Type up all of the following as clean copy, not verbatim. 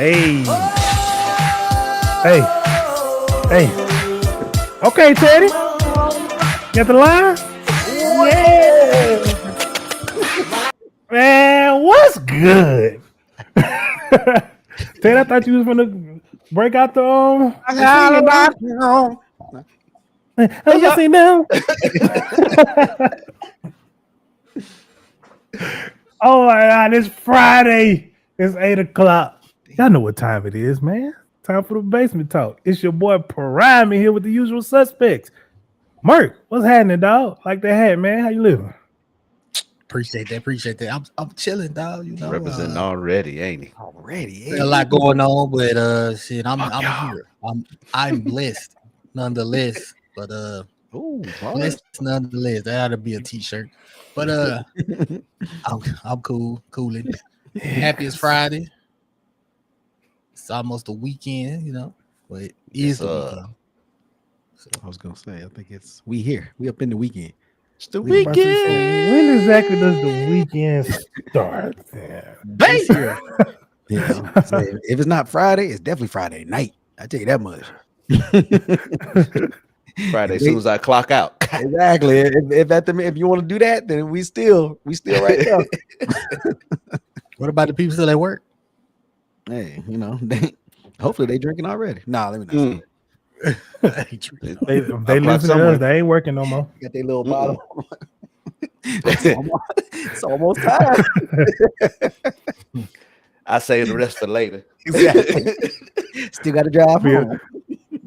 Hey, hey, hey. Okay, Teddy. Got the line? Yeah. Man, what's good? Teddy, I thought you was gonna break out I the got a singing, man. doctor on. I was gonna sing now. Oh my God, it's Friday. It's 8 o'clock. Y'all know what time it is, man. Time for the basement talk. It's your boy Prime here with the usual suspects. Murk, what's happening, dog? Like that hat, man. How you living? Appreciate that. I'm chilling, dog. Representing already, ain't he? Already. A lot going on, but shit, I'm here. I'm blessed nonetheless. But blessed nonetheless. That ought to be a t-shirt. But I'm cooling. Happy it's Friday. It's almost the weekend, but it is the weekend. So I was gonna say, I think we here. We up in the weekend. It's the When weekend. exactly does the weekend start? It's here. Yeah. So if it's not Friday, it's definitely Friday night. I tell you that much. Friday, as soon as I clock out. Exactly. If you want to do that, then we still right there. What about the people still at work? Hey, hopefully they drinking already. Nah, let me not say that. They listen to us. They ain't working no more. Got their little bottle. It's almost time. I save the rest for later. Exactly. Still got to drive home.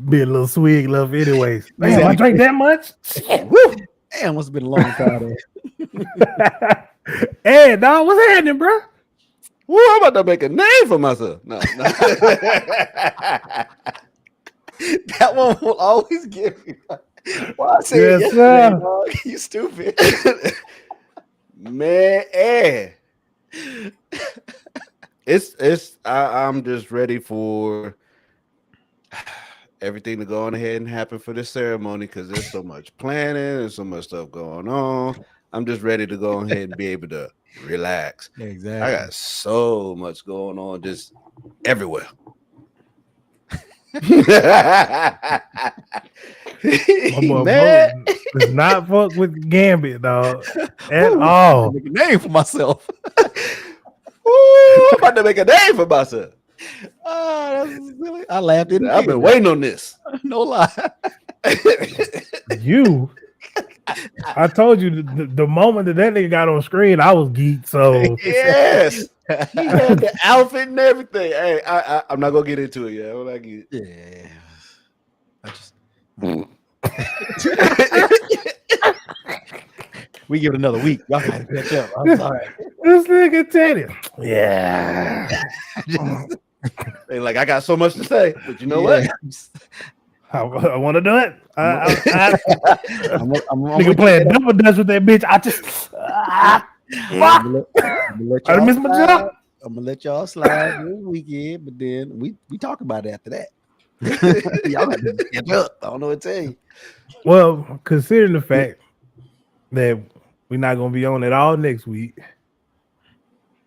Be a little swig love anyways. Man, I drank that much? Woo. Damn, must have been a long Friday. Hey, dog, what's happening, bro? Woo, I'm about to make a name for myself. No. That one will always give you. Well, I Yes, said yesterday, dog. You stupid. Man, I'm just ready for everything to go on ahead and happen for this ceremony because there's so much planning and so much stuff going on. I'm just ready to go ahead and be able to relax. Exactly. I got so much going on just everywhere. My boy Man. does not fuck with Gambit, dog, at all. Make a name for myself. Ooh, I'm about to make a name for myself. Oh, that's silly. I laughed in. I've been waiting on this. No lie. You, I told you the moment that nigga got on screen, I was geeked. So yes, he had the outfit and everything. Hey, I'm not gonna get into it yet. When I get Yeah. We give it another week. Y'all gotta catch up. I'm sorry. this nigga Teddy, yeah. They like, I got so much to say, but you know what? I want to do it. I'm playing double dutch with that bitch. I missed my job. I'm gonna let y'all slide this weekend, but then we talk about it after that. Y'all got to catch up. I don't know what to tell you. Well, considering the fact that we're not gonna be on it all next week,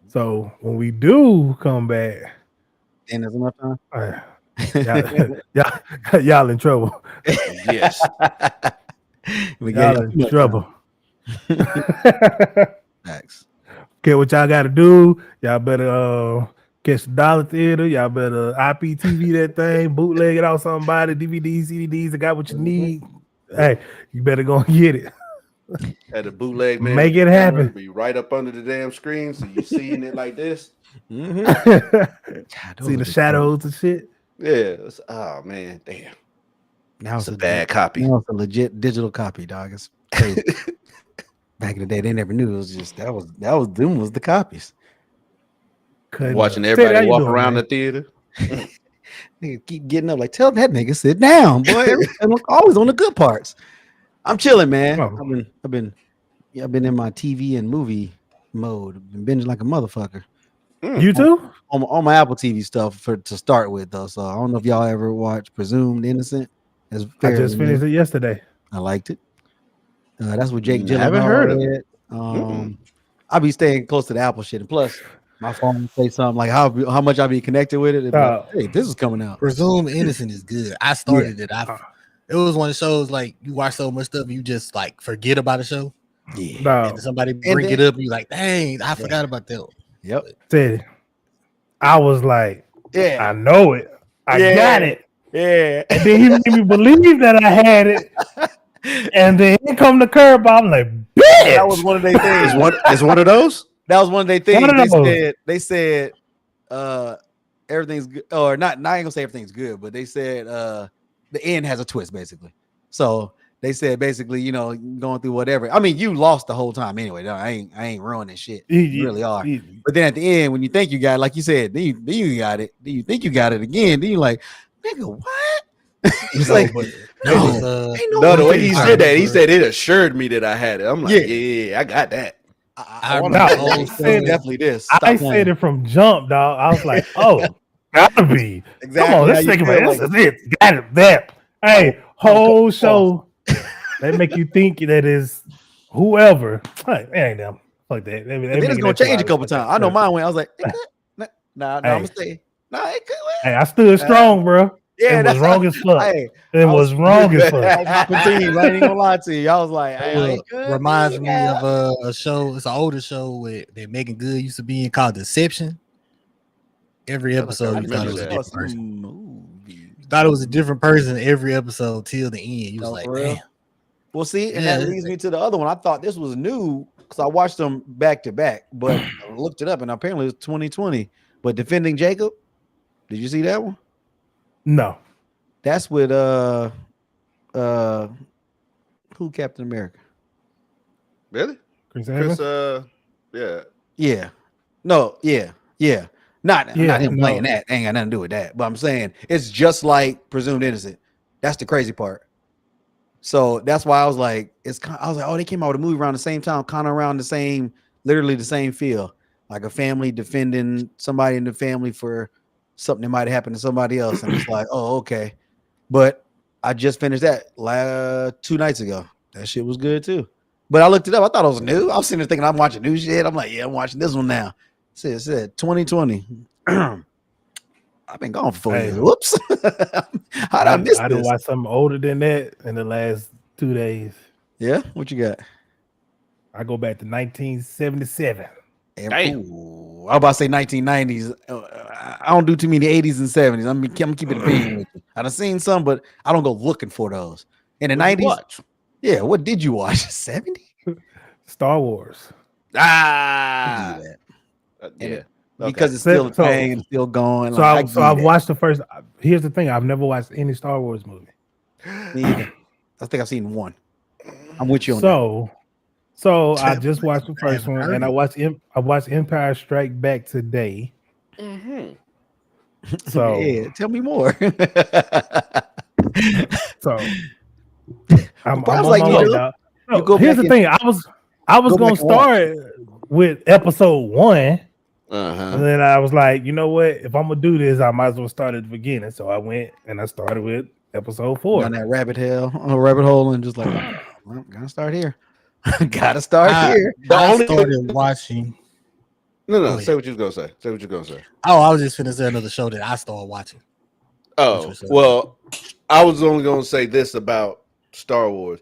so when we do come back, And there's enough time. Y'all in trouble. Yes, Y'all in trouble. Thanks. Okay, what y'all got to do? Y'all better catch the Dollar Theater. Y'all better IPTV that thing, bootleg it out somebody, DVDs, CDs. I got what you need. Hey, you better go and get it. at the bootleg man, Make it happen. Be right up under the damn screen, so you seeing it like this. See the shadows and shit. Yeah. Oh man, damn. Now It's a bad copy. Now it's a legit digital copy, dog. It's crazy. Back in the day, they never knew it was just that was them was the copies. Watching everybody walk around the theater. Nigga keep getting up like, tell that nigga sit down, boy. I'm always on the good parts. I'm chilling, man. I've been in my TV and movie mode. Been binging like a motherfucker. You too? On my Apple TV stuff to start with though. So I don't know if y'all ever watched Presumed Innocent. I just finished it yesterday. I liked it. That's what Jake Gyllenhaal haven't heard of it. I'll be staying close to the Apple shit, and plus My phone say something like how much I be connected with it. It'd be like, hey, this is coming out. Presumed Innocent is good. I started it. It was one of the shows like you watch so much stuff, you just like forget about a show. Yeah. And somebody bring it up, and you like, dang, I forgot about that one. Yep. Said it. I was like, yeah, I know it. I got it. Yeah. And then he made me believe that I had it. And then here come the curveball. I'm like, bitch. That was one of their things. It's one of those? That was one of their things. One of those. They said everything's good, or not. I ain't gonna say everything's good, but they said the end has a twist, basically. So they said basically, you know, going through whatever. I mean, you lost the whole time anyway. No, I ain't ruining shit. You really are. But then at the end, when you think you got it, like you said, then you got it. Then you think you got it again. Then you like, nigga, what? It's like, no, the way he said that, he said it assured me that I had it. I'm like, yeah, I got that. I definitely this. I said it from jump, dog. I was like, oh, gotta be. Exactly. Come on, let's think about it. This is it. Got it. That. Hey, whole show. They make you think that is whoever. Hey, it ain't them. Fuck that. They it's gonna change a couple times. I know mine went. I was like, nah, I'm gonna stay. Nah, it could. Hey, I stood strong, bro. Yeah, it was wrong as fuck. Hey, it was wrong as fuck. I ain't gonna lie to you. I was like, reminds me of a show. It's an older show that Megan Good used to be in called Deception. Every episode, you thought it was a different person. You thought it was a different person every episode till the end. You was like, damn. Well, see, and that leads me to the other one. I thought this was new because I watched them back to back, but I looked it up and apparently it's 2020. But Defending Jacob, did you see that one? No. That's with who Captain America? Really? Chris yeah. Yeah. No, yeah. Not him playing that. Ain't got nothing to do with that. But I'm saying it's just like Presumed Innocent. That's the crazy part. So that's why I was like, I was like, oh, they came out with a movie around the same time, kind of around the same, literally the same feel, like a family defending somebody in the family for something that might have happened to somebody else, and it's like, oh, okay. But I just finished that 2 nights ago. That shit was good too. But I looked it up. I thought it was new. I was sitting there thinking I'm watching new shit. I'm like, yeah, I'm watching this one now. It said 2020. I've been gone for 4 years. Whoops. How did I miss this? I done watched something older than that in the last 2 days. Yeah? What you got? I go back to 1977. Damn. I was about to say 1990s. I don't do too many 80s and 70s. I'm keeping it opinion with you. I done seen some, but I don't go looking for those. In the 90s? Yeah, what did you watch? 70? Star Wars. Yeah. Because it's still a thing and still going. So I've watched the first. Here's the thing: I've never watched any Star Wars movie. Me either. I think I've seen one. I'm with you on that. So I just watched the first one, and I watched Empire Strike Back today. Mm-hmm. So yeah, tell me more. So I'm like here's the thing: I was gonna start with episode 1. And then I was like, you know what? If I'm gonna do this, I might as well start at the beginning. So I went and I started with episode 4. Down that rabbit hole, and just like, well, gotta start here. Gotta start here. I started watching. No. Say what you was gonna say. Oh, I was just finna say another show that I started watching. Oh, well, I was only gonna say this about Star Wars.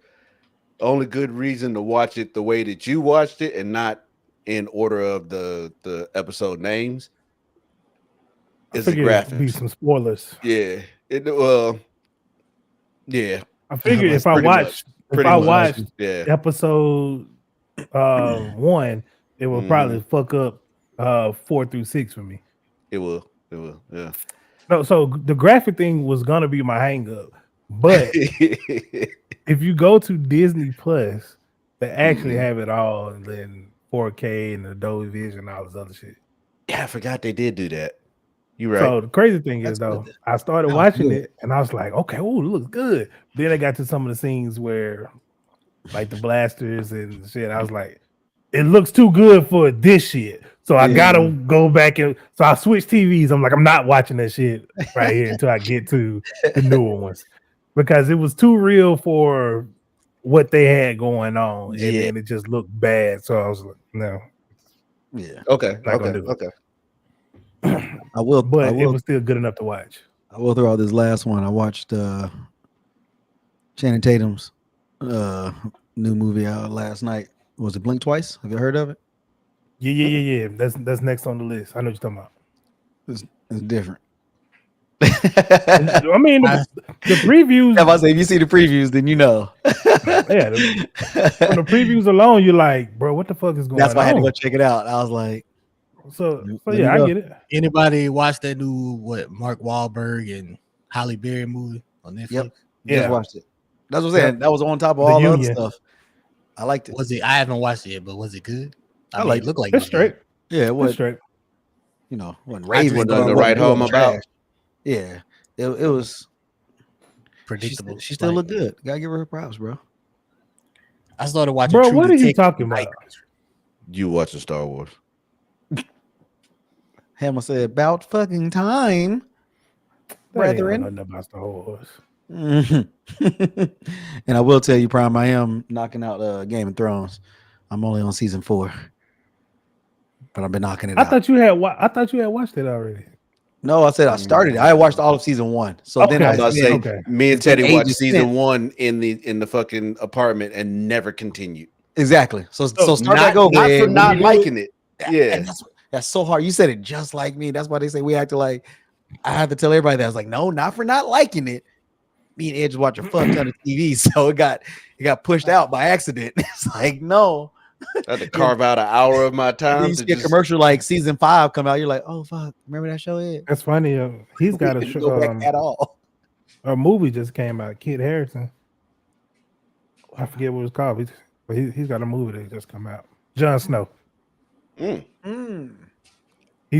The only good reason to watch it the way that you watched it and not in order of the episode names is the graphics. Be some spoilers. Yeah. Yeah. I figured if I watched episode 1, it will probably fuck up 4 through 6 for me. It will. Yeah. No, so the graphic thing was gonna be my hang up. But if you go to Disney Plus, they actually have it all, and then 4K and the Dolby Vision and all this other shit. Yeah, I forgot they did do that. You're right. So the crazy thing is, though, I started watching it and I was like, okay, oh, it looks good. Then I got to some of the scenes where, like the blasters and shit, I was like, it looks too good for this shit. So I gotta go back and so I switched TVs. I'm like, I'm not watching that shit right here until I get to the newer ones because it was too real for what they had going on, and then it just looked bad. So I was like, no. Yeah. Okay. I will, but it was still good enough to watch. I will throw out this last one. I watched Channing Tatum's new movie out last night. Was it Blink Twice? Have you heard of it? Yeah. That's next on the list. I know what you're talking about. It's different. I mean, the previews. If I say if you see the previews, then you know. Yeah, from the previews alone, you're like, bro, what the fuck is going on? That's why I had to go check it out. I was like, so yeah, I get it. Anybody watch that new Mark Wahlberg and Halle Berry movie on Netflix? Yep. Just watched it. That's what I'm saying. That was on top of all the other stuff. I liked it. Was it? I haven't watched it yet, but was it good? I mean, it looked like it's straight. Yeah, it was straight. You know, wasn't raised with the right home about. Yeah, it was predictable. She still looked good. Gotta give her props, bro. I started watching. Bro, what are you talking about? You watching Star Wars? Hammer said about fucking time, brethren. Nothing about Star Wars. Mm-hmm. And I will tell you, Prime, I am knocking out Game of Thrones. I'm only on season 4, but I've been knocking it out. I thought you had watched it already. No, I said I started it. I watched all of season 1. So then I say me and Teddy watched season 1 in the fucking apartment and never continued. Exactly. So start back over. Not for not liking it. Yeah, and that's so hard. You said it just like me. That's why they say we acted like. I have to tell everybody that. I was like, no, not for not liking it. Me and Edge watch a fuck ton of TV, so it got pushed out by accident. It's like, no. I had to carve out an hour of my time. You see a commercial like season 5 come out, you're like, oh fuck, remember that show? That's funny. He's got a show at all. A movie just came out. Kid Harington. I forget what it's called, but he's got a movie that just come out. Jon Snow. He's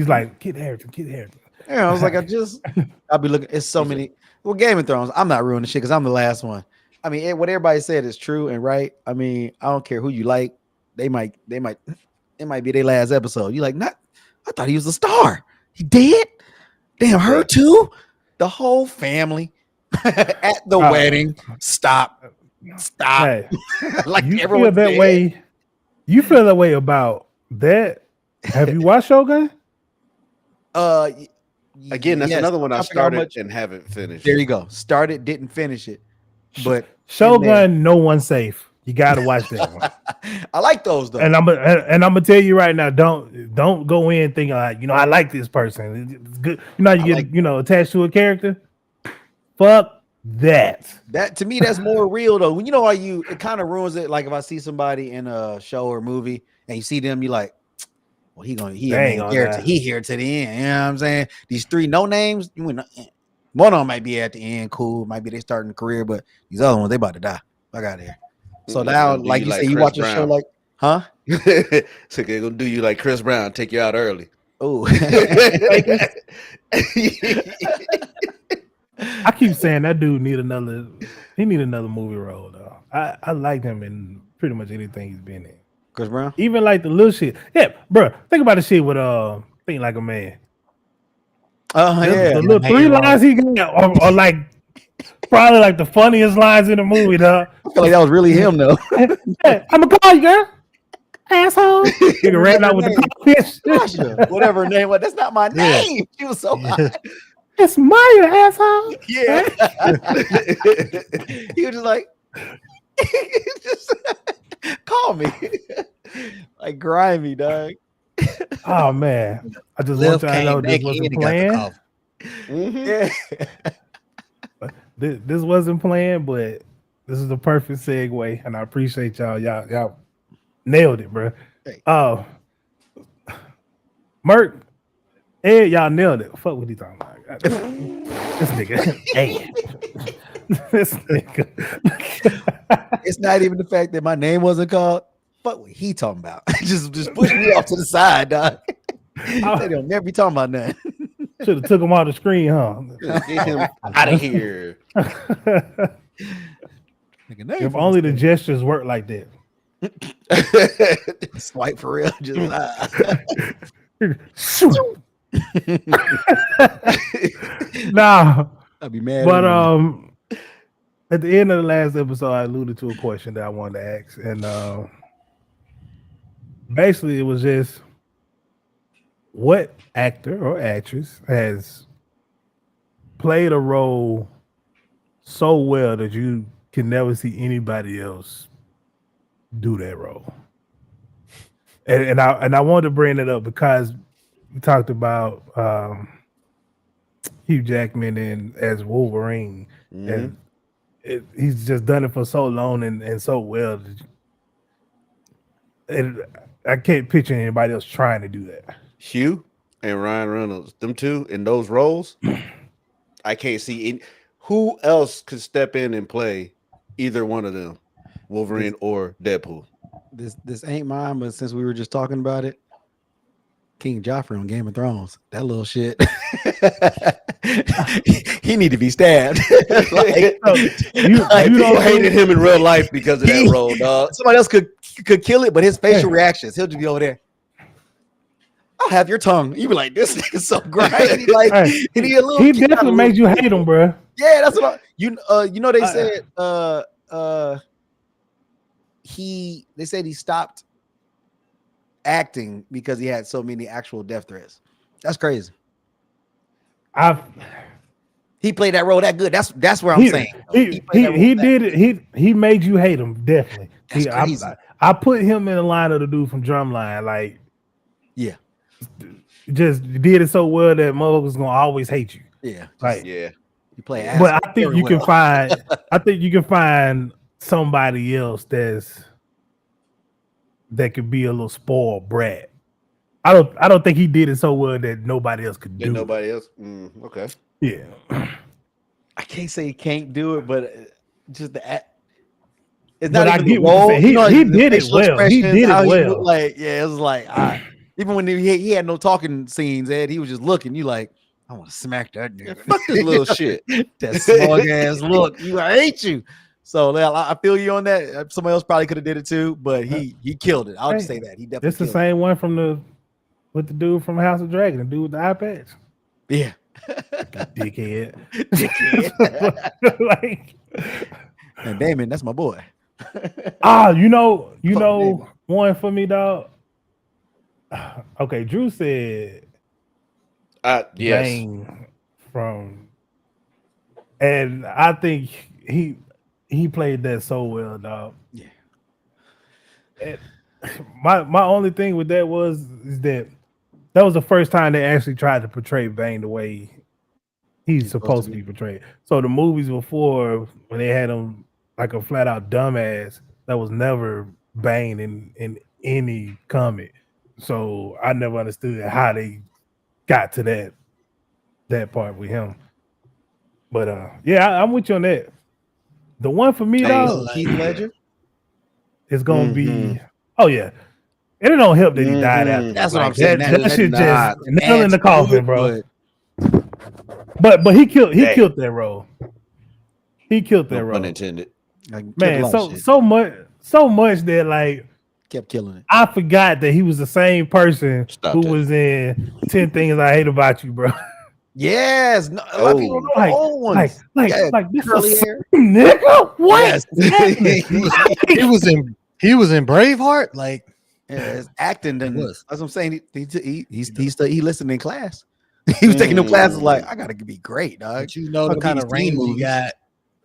like Kid Harington. Yeah, I was like, I'll be looking. It's so many. Well, Game of Thrones. I'm not ruining shit because I'm the last one. I mean, what everybody said is true and right. I mean, I don't care who you like. It might be their last episode. You like, not? I thought he was a star. He dead? Damn, her too. The whole family at the wedding. Stop. Hey, like you feel that dead. Way. You feel that way about that? Have you watched Shogun? Again, that's another one I started and haven't finished. There you go. Started, didn't finish it. But Shogun, no one's safe. You got to watch that one. I like those though. And I'm gonna tell you right now, don't go in thinking like, I like this person. It's good. You get attached to a character. Fuck that. That to me, that's more real though. When it kind of ruins it. Like if I see somebody in a show or movie and you see them, you like, well, he here to the end. You know what I'm saying? These 3 no names, one of them might be at the end, cool. Might be they starting a career, but these other ones, they about to die. Fuck out of here. So now, like you say, you watch a show like, huh? So they're gonna do you like Chris Brown, take you out early. Oh. I keep saying that dude need another movie role though. I like him in pretty much anything he's been in. Chris Brown? Even like the little shit. Yeah, bro. Think about the shit with Think Like a Man. The little 3 lines he got are like probably like the funniest lines in the movie, though. I feel like that was really him though. Hey, I'm gonna call you, girl. Asshole. Nigga ran out with the fish. Whatever her name was. That's not my name. She was so high. It's Maya, asshole. Yeah. He was just like, call me. Like grimy, dog. Oh man. I just want y'all to know this wasn't planned. Yeah. This wasn't planned, but this is the perfect segue, and I appreciate y'all. Y'all nailed it, bro. Oh, Murk, Ed, y'all nailed it. Fuck what he talking about. This nigga. Hey. This nigga. It's not even the fact that my name wasn't called. Fuck what he talking about. just push me off to the side, dog. They don't never be talking about nothing. Should have took him off the screen, huh? Get him out of here. If only the gestures work like that. Swipe for real. Just nah. I'd be mad. But at the end of the last episode, I alluded to a question that I wanted to ask, and basically it was just what actor or actress has played a role so well that you can never see anybody else do that role? And I wanted to bring it up because we talked about Hugh Jackman and as Wolverine, and he's just done it for so long and so well. And I can't picture anybody else trying to do that. Hugh and Ryan Reynolds, them two in those roles, I can't see who else could step in and play either one of them, Wolverine or Deadpool. This ain't mine, but since we were just talking about it, King Joffrey on Game of Thrones, that little shit. He need to be stabbed. You don't hated him in real life because of that role, dog. Somebody else could kill it, but his facial reactions, he'll just be over there. I'll have your tongue. You be like, this nigga's so grimy. Like, he definitely made you hate him, bro. Yeah, that's what you know. They said they said he stopped acting because he had so many actual death threats. That's crazy. He played that role that good. That's where I'm saying. He did it. He made you hate him, definitely. That's crazy. I put him in the line of the dude from Drumline. Like, yeah, just did it so well that motherfuckers gonna always hate you. Yeah, like you play. But I think you can find. I think you can find somebody else that could be a little spoiled brat. I don't think he did it so well that nobody else could do. Nobody else. Okay. Yeah. I can't say he can't do it, but just the act. It's not even the role. He did it well. He did it well. Like, yeah, it was like even when he had no talking scenes, Ed, he was just looking. You like, I want to smack that nigga. Fuck this little shit. That smug ass look. I hate you. So I feel you on that. Somebody else probably could have did it too, but he killed it. I'll just say that he definitely. It's the same one with the dude from House of Dragon, the dude with the eye patch. Yeah. Dickhead. Like, and Damon, that's my boy. You know, one for me, dog. Okay, Drew said, yes, Bane from, and I think he played that so well, dog. Yeah. And my only thing with that is that was the first time they actually tried to portray Bane the way he's supposed to be portrayed. So the movies before, when they had him like a flat out dumbass, that was never Bane in any comic. So I never understood how they got to that part with him. But yeah, I'm with you on that. The one for me though, Heath Ledger, is gonna be. Oh yeah, and it don't help that he died after. That's what I'm saying. That shit just nail in the coffin, bro. But he killed that role. He killed that role. Unintended. Man, so much that like kept killing it. I forgot that he was the same person was in 10 Things I Hate About You, bro. Yes, no, a lot of people know the old ones. Like this curly hair, nigga. What? Yes. He was in Braveheart. Like, yeah, it's acting. Then that's what I'm saying. He listened in class. He was taking them classes. Like, I gotta be great, dog. But you know the kind of range he got.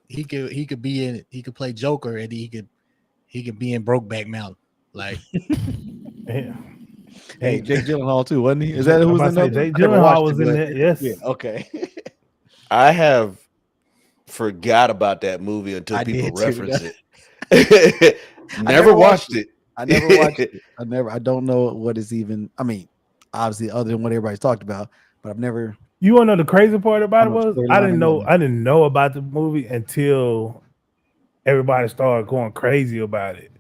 He could play Joker, and he could be in Brokeback Mountain. Like, yeah. Hey, Jake Gyllenhaal too, wasn't he? Is that who was in there? Jake Gyllenhaal was in there. Yes. Yeah. Okay. I have forgot about that movie until people reference it. Never watched it. I never watched it. I don't know what is even. I mean, obviously, other than what everybody's talked about, but I've never. You want to know the crazy part about it was I didn't know about the movie until everybody started going crazy about it.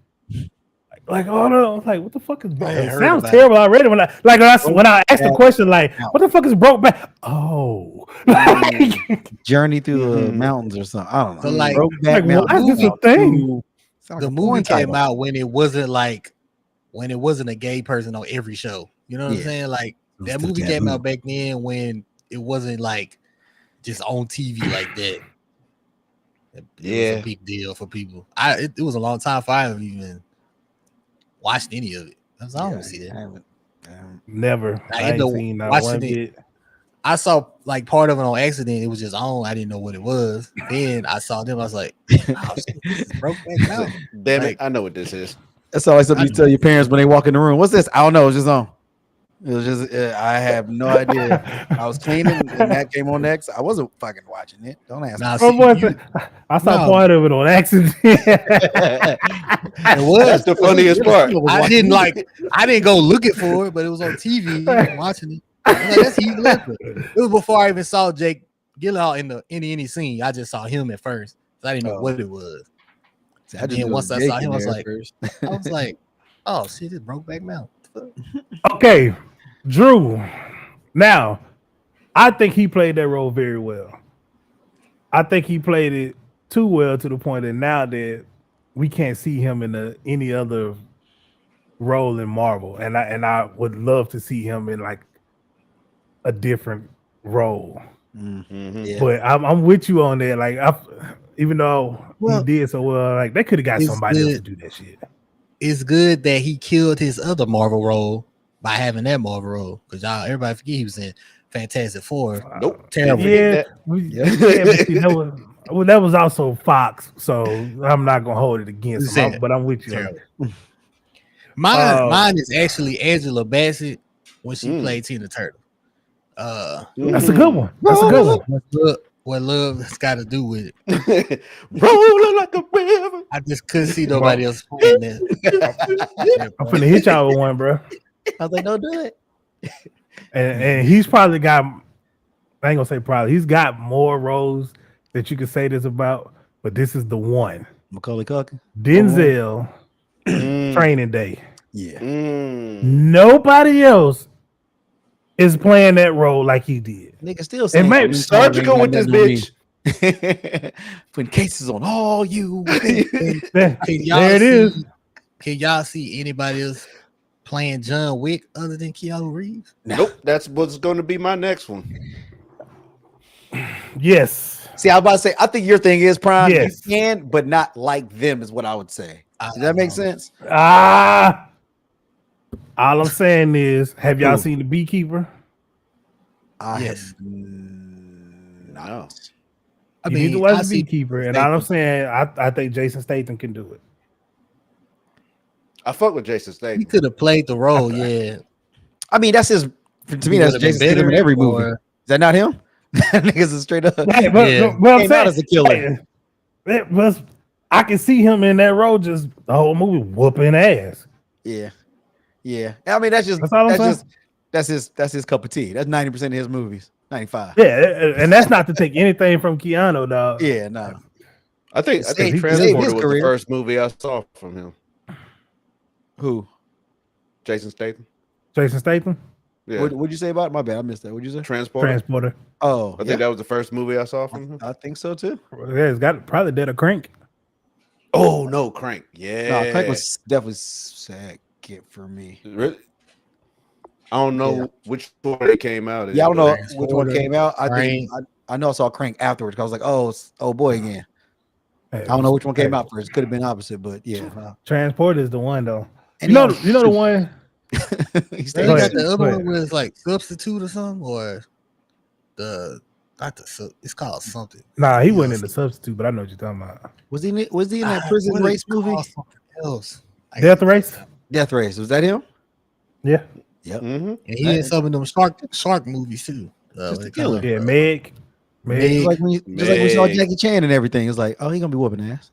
Like, oh no, like what the fuck is Brokeback? It sounds terrible already. When I asked the question, like, what the fuck is Brokeback? Oh, Journey Through the Mountains or something. I don't know. So like why is this a thing? The movie came out when it wasn't a gay person on every show. You know what I'm saying? Like that movie came out back then when it wasn't like just on TV like that. It was a big deal for people. It was a long time for I haven't even watched any of it. I don't see it. I Never. I ain't seen not one bit. I saw like part of it on accident. It was just on. I didn't know what it was. Then I saw them. I was like, "Oh shit, this is Brokeback Mountain." Damn like, it! I know what this is. That's always something you tell your parents when they walk in the room. What's this? I don't know. It's just on. It was just. I have no idea. I was cleaning and that came on next. I wasn't fucking watching it. Don't ask. Nah, I saw part of it on accident. It was. That's the funniest part. I didn't go looking for it, but it was on TV. Watching it. Like, that's Heath Ledger. It was before I even saw Jake Gyllenhaal in any scene. I just saw him at first. I didn't know what it was. And then once I saw him, I was like, oh shit, it's Brokeback Mountain. Okay, Drew. Now, I think he played that role very well. I think he played it too well to the point that now that we can't see him in any other role in Marvel, and I would love to see him in like a different role. Mm-hmm. Yeah. But I'm with you on that. Like, even though he did so well, like they could have got somebody else to do that shit. It's good that he killed his other Marvel role by having that Marvel role, because everybody forget he was in Fantastic Four. Nope, terrible. Yeah, that was also Fox, so I'm not gonna hold it against him. But I'm with you. Mine is actually Angela Bassett when she played Tina Turtle. That's a good one. That's a good one. What love has got to do with it? Rolling like a river. I just couldn't see nobody else playing that. I'm finna hit y'all with one, bro. I was like, don't do it. And he's probably got. I ain't gonna say probably. He's got more roles that you could say this about, but this is the one. Macaulay Culkin. Denzel. Training Day. Yeah. Nobody else is playing that role like he did. Nigga still saying maybe surgical with this bitch. Putting cases on all you. There it is. Can y'all see anybody else playing John Wick other than Keanu Reeves? Nope. That's what's going to be my next one. Yes. See, I was about to say, I think your thing is Prime. Yes. You can, but not like them is what I would say. Does that make sense? All I'm saying is, have y'all seen The Beekeeper? Yes. No. You need to watch The Beekeeper, and all I'm saying, I think Jason Statham can do it. I fuck with Jason Statham. He could have played the role, yeah. I mean, that's his. To me, that's Jason Statham in every movie. Is that not him? That nigga's is straight up. Hey, but I'm saying, as a killer. I can see him in that role, just the whole movie whooping ass. Yeah. I mean, that's his cup of tea. That's 90% of his movies. 95. Yeah, and that's not to take anything from Keanu, dog. Yeah, no. I think Transporter was the first movie I saw from him. Who? Jason Statham. Jason Statham? Yeah. What'd you say about it? My bad, I missed that. What'd you say? Transporter. Oh, I think that was the first movie I saw from him. I think so too. Yeah, it's got probably did a Crank. Oh no, Crank. Yeah, no, Crank was definitely second for me. Really? I don't know which one it came out. Yeah, I don't know which one came out. I know I saw Crank afterwards. I was like, oh boy again. I don't know which one came out first. Could have been opposite, but yeah. Transport is the one though. And you know the one. You got the other one where it's like Substitute or something, or it's called something. Nah, he wasn't in the Substitute, but I know what you're talking about. Was he in that prison race movie? Else. Death Race. Death Race. Was that him? Yeah. Yep. Mm-hmm. And he in some of them shark movies too. Just a killer. Yeah, Meg. Like when we saw Jackie Chan and everything, it's like, oh, he gonna be whooping ass.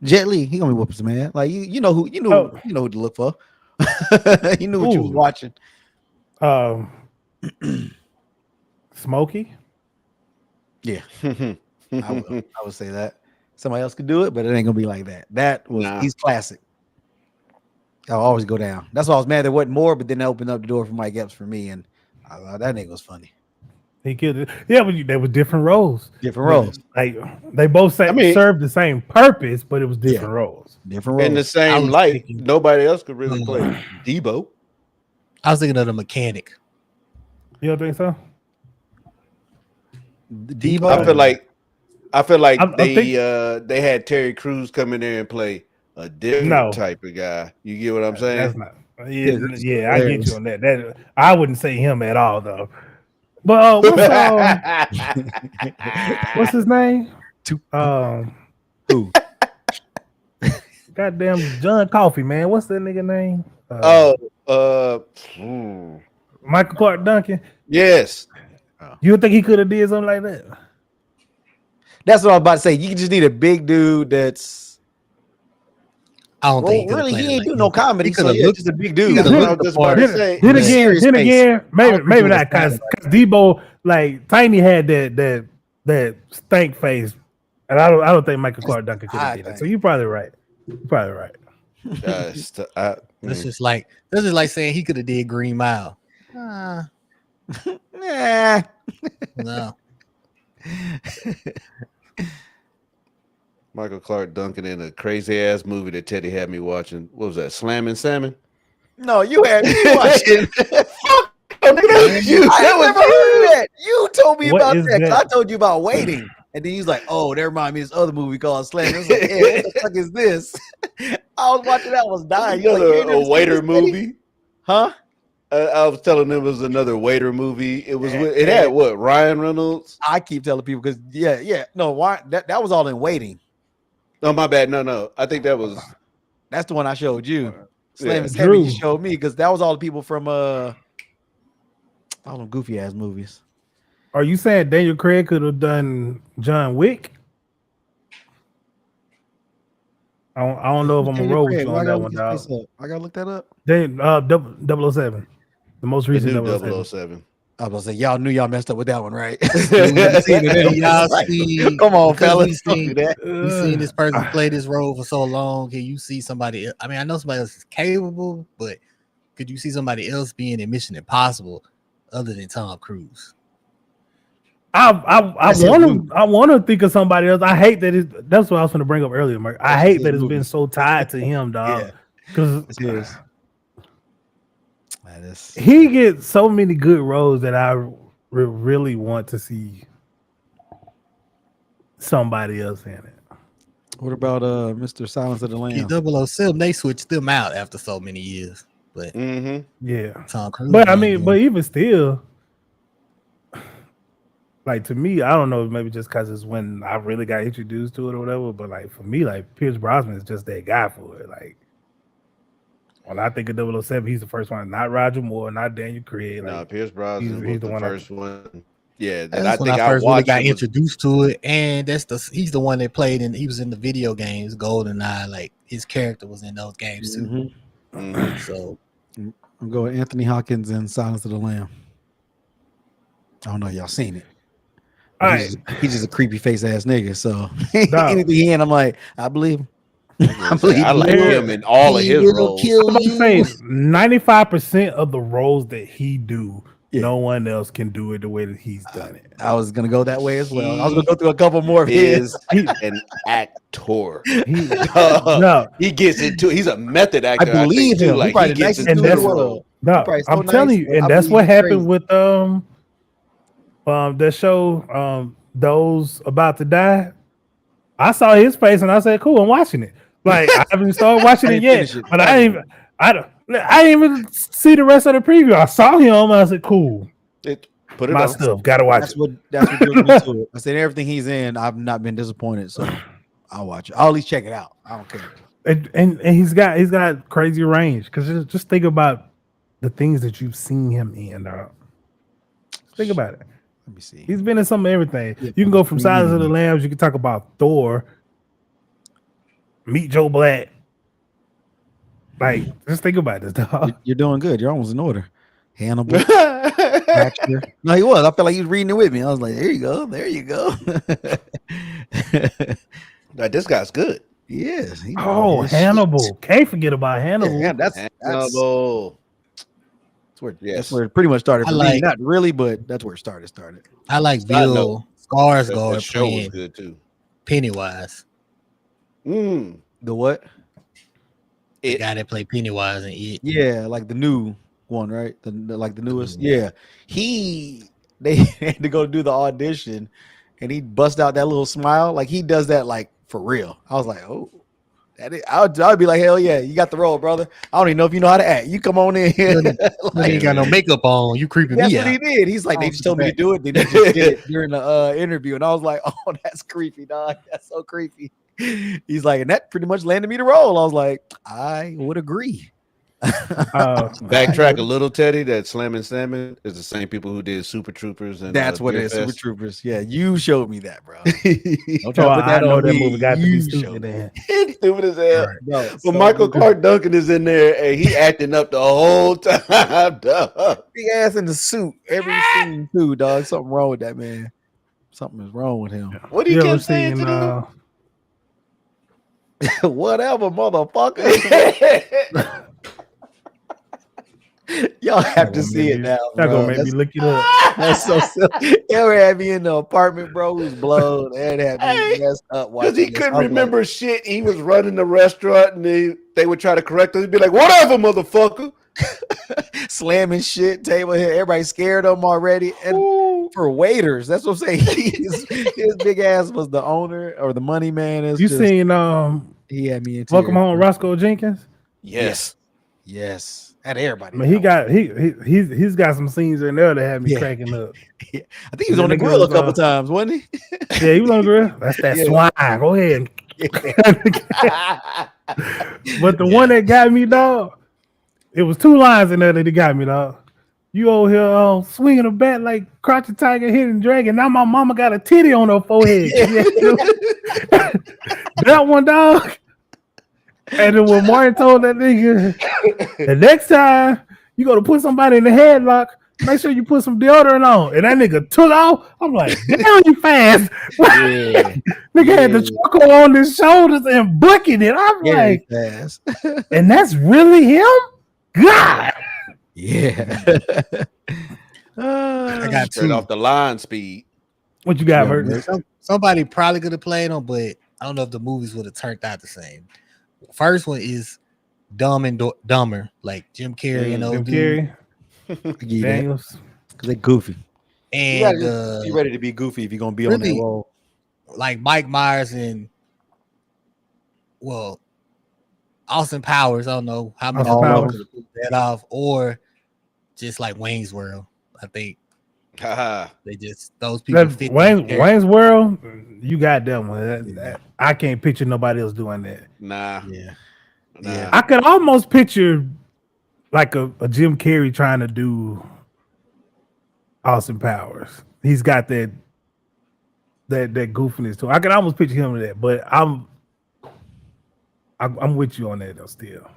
Jet Li, he gonna be whooping some ass. Like you know who who to look for. You knew what you was watching. Smokey. Yeah, I would say that. Somebody else could do it, but it ain't gonna be like that. He's classic. I'll always go down. That's why I was mad there wasn't more, but then they opened up the door for Mike Epps for me, and I thought that nigga was funny. He killed it. Yeah, but they were different roles. Like they both served the same purpose, but it was different roles. Different roles. In the same light, nobody else could really play Debo. I was thinking of the mechanic. You don't think so? Debo. I feel like they had Terry Crews come in there and play a different type of guy. You get what I'm saying? Yeah, I get you on that. That I wouldn't say him at all though. But what's his name? Who? Goddamn John Coffey, man. What's that nigga name? Michael Clark Duncan. Yes. You would think he could have did something like that? That's what I was about to say. You just need a big dude that's. I don't think he ain't do no comedy. He could have looked just a big dude. Then again, maybe not because Debo, like Tiny had that stank face, and I don't think Michael Clark Duncan could have did it. So you're probably right. This is like saying he could have did Green Mile. Nah. No. Michael Clark Duncan in a crazy ass movie that Teddy had me watching. What was that? Slammin' Salmon? No, you had me watching. You. I never heard of that. You told me What about is that. 'Cause that? I told you about Waiting. And then he's like, oh, that reminded me of this other movie called Slam. I was like, hey, what the fuck is this? I was watching that, I was dying. You're like, a waiter movie? Huh? I was telling them it was another waiter movie. It was it had what? Ryan Reynolds? I keep telling people because no, why that was all in Waiting. Oh, my bad. No. I think that was that's the one I showed you. Slam and Drew. Heavy you showed me because that was all the people from all them goofy ass movies. Are you saying Daniel Craig could have done John Wick? I don't know if I'm gonna roll with you on that one, dog. I gotta look that up. 007, the most recent the new 007. 007. I was gonna say y'all knew y'all messed up with that one, right? Y'all see, come on, fellas. We seen this person play this role for so long. Can you see somebody? I mean, I know somebody else is capable, but could you see somebody else being in Mission Impossible other than Tom Cruise? I want to think of somebody else. I hate that that's what I was going to bring up earlier, Mark. I hate that it's been so tied to him, dog. Because he gets so many good roles that I really want to see somebody else in it. What about Mr. Silence of the Lambs? 007, they switched them out after so many years. But Tom Cruise. But I mean, but even still. Like to me, I don't know, maybe just because it's when I really got introduced to it or whatever. But like for me, like Pierce Brosnan is just that guy for it. Like when I think of 007, he's the first one, not Roger Moore, not Daniel Craig. Like, no, Pierce Brosnan was the first one. Yeah, that's when I first really got introduced to it, and he's the one that played he was in the video games, GoldenEye. Like his character was in those games too. So I'm going Anthony Hopkins and Silence of the Lamb. I don't know, y'all seen it. He's just a creepy face ass nigga. So anything he in, I'm like, I believe him. I like him in all of his roles. I'm 95% of the roles that he do, no one else can do it the way that he's done it. I was gonna go that way as well. I was gonna go through a couple more of his. He's an actor. He gets into it. He's a method actor. I believe him. Like he gets into the role. No, I'm telling you, and that's what happened with that show, Those About to Die. I saw his face and I said, "Cool, I'm watching it." Like I haven't started watching it yet, but I didn't even see the rest of the preview. I saw him and I said, "Cool." Put it my on. stuff. Gotta watch it. That's what drew me to it. I said everything he's in, I've not been disappointed, so I'll watch it. I'll at least check it out. I don't care. And he's got crazy range because just think about the things that you've seen him in. Think about it. Let me see. He's been in some of everything. You can go from Silence of the Lambs. You can talk about Thor, Meet Joe Black. Like, just think about this, dog. You're doing good. You're almost in order. Hannibal. No, he was. I felt like he was reading it with me. I was like, there you go. There you go. Like, this guy's good. Yes. Hannibal. Can't forget about Hannibal. Yeah, that's Hannibal. That's where it pretty much started. For me. Not really, but that's where it started. I like Bill Skarsgård show was good too. Pennywise. The what? The guy that played Pennywise in It. Yeah, like the new one, right? The newest. Yeah. They had to go do the audition and he bust out that little smile. Like he does that like for real. I was like, oh. I'd be like, hell yeah, you got the role, brother. I don't even know if you know how to act. You come on in here. Like, ain't got no makeup on. You creeping me out. That's what he did. He's like, they just told me to do it. Then he just did it during the interview, and I was like, oh, that's creepy, dog. That's so creepy. He's like, and that pretty much landed me the role. I was like, I would agree. Backtrack a little, Teddy. That Slammin' Salmon is the same people who did Super Troopers, and that's what it is. Super Troopers. Yeah, you showed me that, bro. Don't try to put that on that movie got to be stupid. Stupid as hell. Right. No, well, Michael Clark Duncan is in there, and he acting up the whole time. Dog. Big ass in the suit every scene too, dog. Something wrong with that man. Something is wrong with him. What do you keep saying to them? Whatever, motherfucker. Y'all have to see it now. Y'all gonna make me look it up. That's so silly. They ever had me in the apartment, bro, who's blown. They'd have me messed up because he couldn't remember shit. He was running the restaurant, and they would try to correct him. He'd be like, "Whatever, motherfucker." Slamming shit, table here. Everybody scared of him already. And for waiters, that's what I'm saying. His big ass was the owner or the money man. You seen he had me in Welcome Home, Roscoe Jenkins? Yes. At everybody. I mean, he's got some scenes in there that had me cracking up. Yeah. I think he was on the grill a couple times, wasn't he? Yeah, he was on the grill. That's that swine. Go ahead. But the one that got me, dog, it was two lines in there that got me, dog. You over here swinging a bat like Crouching Tiger, Hidden Dragon. Now my mama got a titty on her forehead. That one, dog. And then when Martin told that nigga, the next time you go to put somebody in the headlock, make sure you put some deodorant on. And that nigga took off. I'm like, damn, you fast. Nigga had the choco on his shoulders and bucking it. I'm like, fast. And that's really him? God. Yeah. I got straight off the line speed. What you got, Murk? Somebody probably could have played him, but I don't know if the movies would have turned out the same. First one is Dumb and Dumber, like Jim Carrey and Jim Carrey. Daniels. Because they're goofy. And be ready to be goofy if you're gonna be on that role. Like Mike Myers and Austin Powers. I don't know how many people could have pulled that off, or just like Wayne's World. I think they just those people. Wayne's World, you got them one. I can't picture nobody else doing that. Nah. I could almost picture like a Jim Carrey trying to do Austin Powers. He's got that goofiness too. I can almost picture him in that, but I'm with you on that though. Still,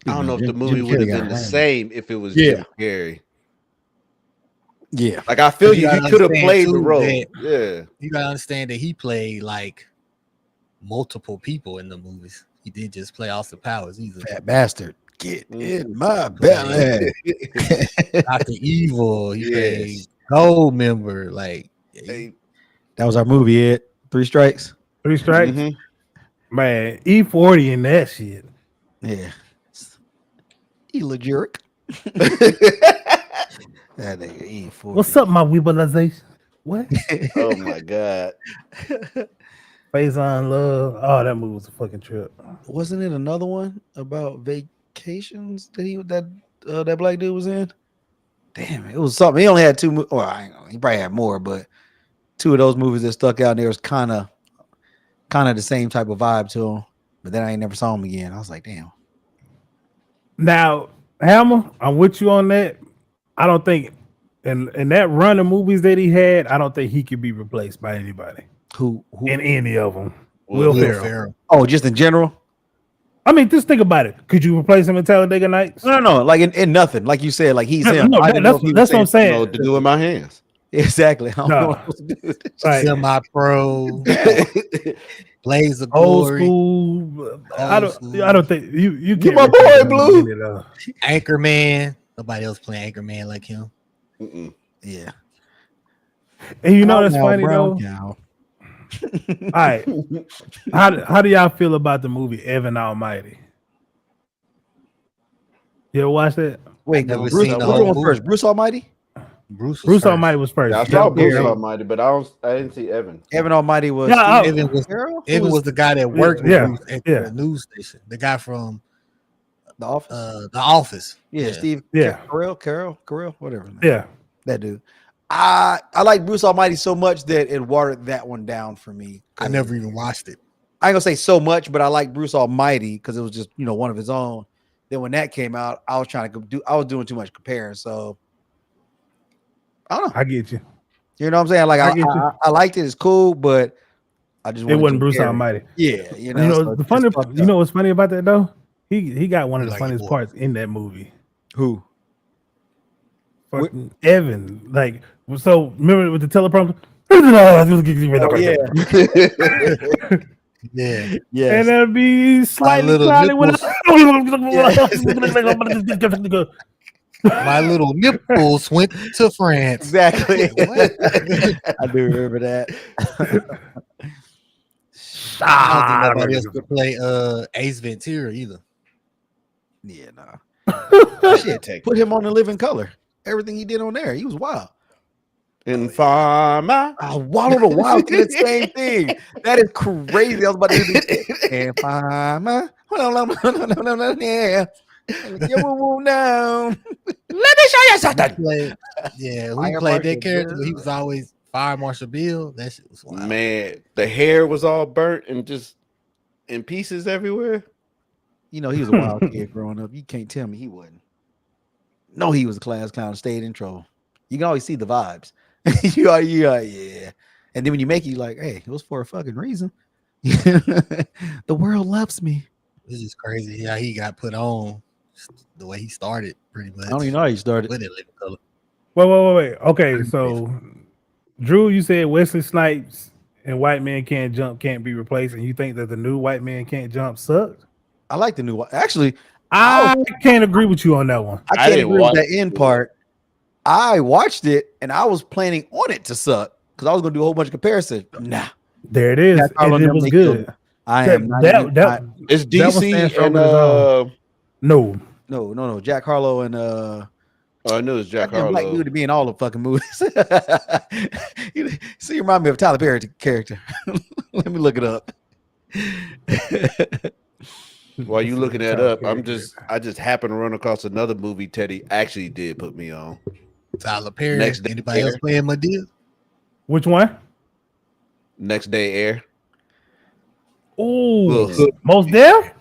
I don't know if the movie would have been the same if it was Jim Carrey. Yeah, like I feel you. He could have played the role. You gotta understand that he played like multiple people in the movies. He didn't just play Austin Powers. He's a fat bastard. Get in my belly. Dr. Evil. He played Gold Member. Like that was our movie. Ed. 3 Strikes. 3 Strikes. Mm-hmm. Man, E40 in that shit. Yeah. Elegiric. That nigga E40. What's up, my weebilization? What? Oh my god. Face on Love. Oh, that movie was a fucking trip. Wasn't it another one about vacations that that black dude was in? Damn, it was something. He only had 2. Or he probably had more, but 2 of those movies that stuck out. And there was kind of the same type of vibe to him. But then I ain't never saw him again. I was like, damn. Now, Hammer, I'm with you on that. I don't think in that run of movies that he had, I don't think he could be replaced by anybody. Who in any of them? Will Ferrell. Oh, just in general? I mean, just think about it. Could you replace him in Talladega Nights? No. Like in nothing. Like you said, like he's him. No, that's what I'm saying. To do with my hands. Exactly. Semi-pro. Blaze of old Glory. School. I don't think you get my boy Blue. Anchorman. Nobody else playing Anchorman like him. Yeah. And you know that's funny though. All right. How do y'all feel about the movie Evan Almighty? You ever watch that? Wait, Bruce, which one first? Bruce Almighty? Bruce Almighty was first. Yeah, I saw Bruce Almighty, but I didn't see Evan. Evan Almighty was. Yeah, Evan was the guy that worked with Bruce at the news station. The guy from The Office. The Office. Yeah, Steve. Carell, whatever. Yeah, that dude. I like Bruce Almighty so much that it watered that one down for me. I never even watched it. I ain't gonna say so much, but I like Bruce Almighty because it was just one of his own. Then when that came out, I was doing too much comparing. So I don't know. I get you. You know what I'm saying? Like I liked it. It's cool, but I just it wasn't Bruce Almighty. Yeah, so the funny. You know what's funny about that though? He got one of the funniest parts in that movie. Who? Fucking Evan. Like, so remember with the teleprompter? Yeah. And that'd be slightly cloudy when my little nipples went to France. Exactly. I do remember that. I don't think nobody else could play Ace Ventura either. Yeah, nah. Shit, put him on The Living Color. Everything he did on there, he was wild. Informer. Waddle the Wild did the same thing. That is crazy. I was about to do this. Informer. Yeah. No. Let me show you something. Who played that character? He was always Fire Marshal Bill. That shit was wild. Man, the hair was all burnt and just in pieces everywhere. He was a wild kid growing up. You can't tell me he wasn't. No, he was a class clown, stayed in trouble. You can always see the vibes. you are, yeah. And then when you make it, you're like, hey, it was for a fucking reason. The world loves me. This is crazy how he got put on the way he started, pretty much. I don't even know how he started. With Living Color. Wait. Okay, so Drew, you said Wesley Snipes and White Man Can't Jump can't be replaced, and you think that the new White Man Can't Jump sucked? I like the new one. Actually, I can't agree with you on that one. I can't agree with that end part. I watched it and I was planning on it to suck because I was going to do a whole bunch of comparisons. Nah, there it is. And it was good. It's DC and no. Jack Harlow and I knew it was Jack Harlow. Black dude to be in all the fucking movies. See, you remind me of Tyler Perry character. Let me look it up. While you looking that up, I just happened to run across another movie Teddy actually did put me on. Tyler Perry. Anybody else playing Madea? Which one? Next Day Air. Oh, Most Def?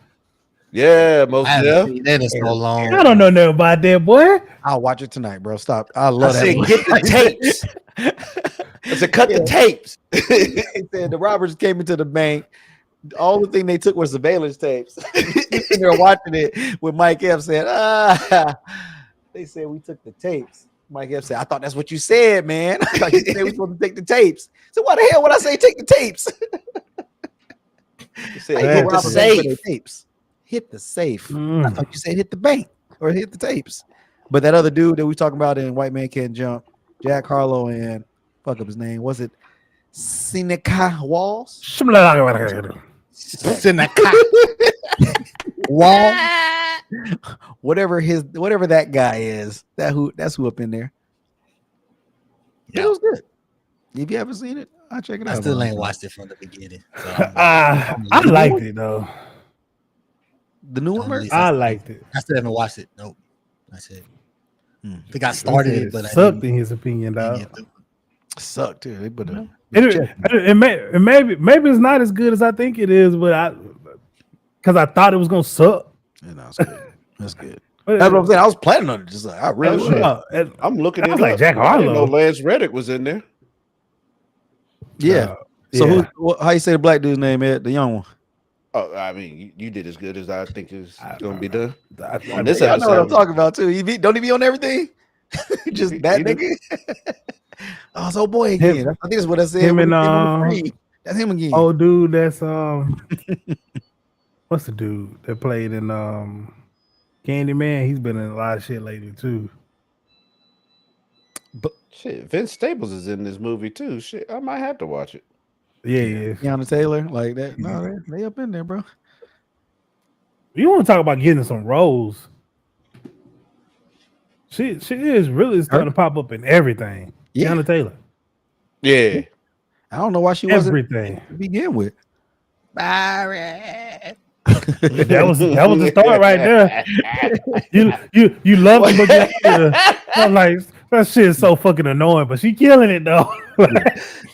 Yeah, Most Def. That is so long. I don't know nothing about that, boy. I'll watch it tonight, bro. Stop. I love that. Get the tapes. I said, cut the tapes. He said the robbers came into the bank. All the thing they took was surveillance tapes. They were watching it with Mike F said, they said we took the tapes. Mike F said, I thought that's what you said, man. I thought you said we were supposed to take the tapes. So why the hell would I say take the tapes? You said hit the safe. Tapes. Hit the safe. I thought you said hit the bank or hit the tapes. But that other dude that we talking about in White Man Can't Jump, Jack Harlow and fuck up his name. Was it Seneca Walls? Wall, whatever that guy is, that's who up in there. Yeah. It was good. If you haven't seen it, I'll check it out. I still ain't watched it from the beginning. So I liked it though. The new one, I liked it. I still haven't watched it. Nope. That's it. I think I started it, but sucked in his opinion, dog. Sucked too. But maybe it's not as good as I think it is, but because I thought it was gonna suck. Yeah, no, it's good. That's good. That's what I'm saying. I was planning on it. Just like I really. I'm looking at it like Jack Harlow. I didn't know Lance Reddick was in there. Yeah. So how you say the black dude's name, Ed? The young one. Oh, I mean, you did as good as I think it's going to be done. I know what I'm talking about too. Don't he be on everything? Just that nigga. Oh, so boy again. I think that's what I said. Him and that's him again. Oh, dude, that's what's the dude that played in Candyman? He's been in a lot of shit lately too. But shit, Vince Staples is in this movie too. Shit, I might have to watch it. Yeah. Tiana Taylor, like that. No, they up in there, bro. You want to talk about getting some roles? She is really starting to pop up in everything. Yeah. Tiana Taylor. Yeah. I don't know why she wasn't Everything. to begin with. Byron. That was the start right there. You love it, but you hate her. I'm like, that shit is so fucking annoying, but she killing it though.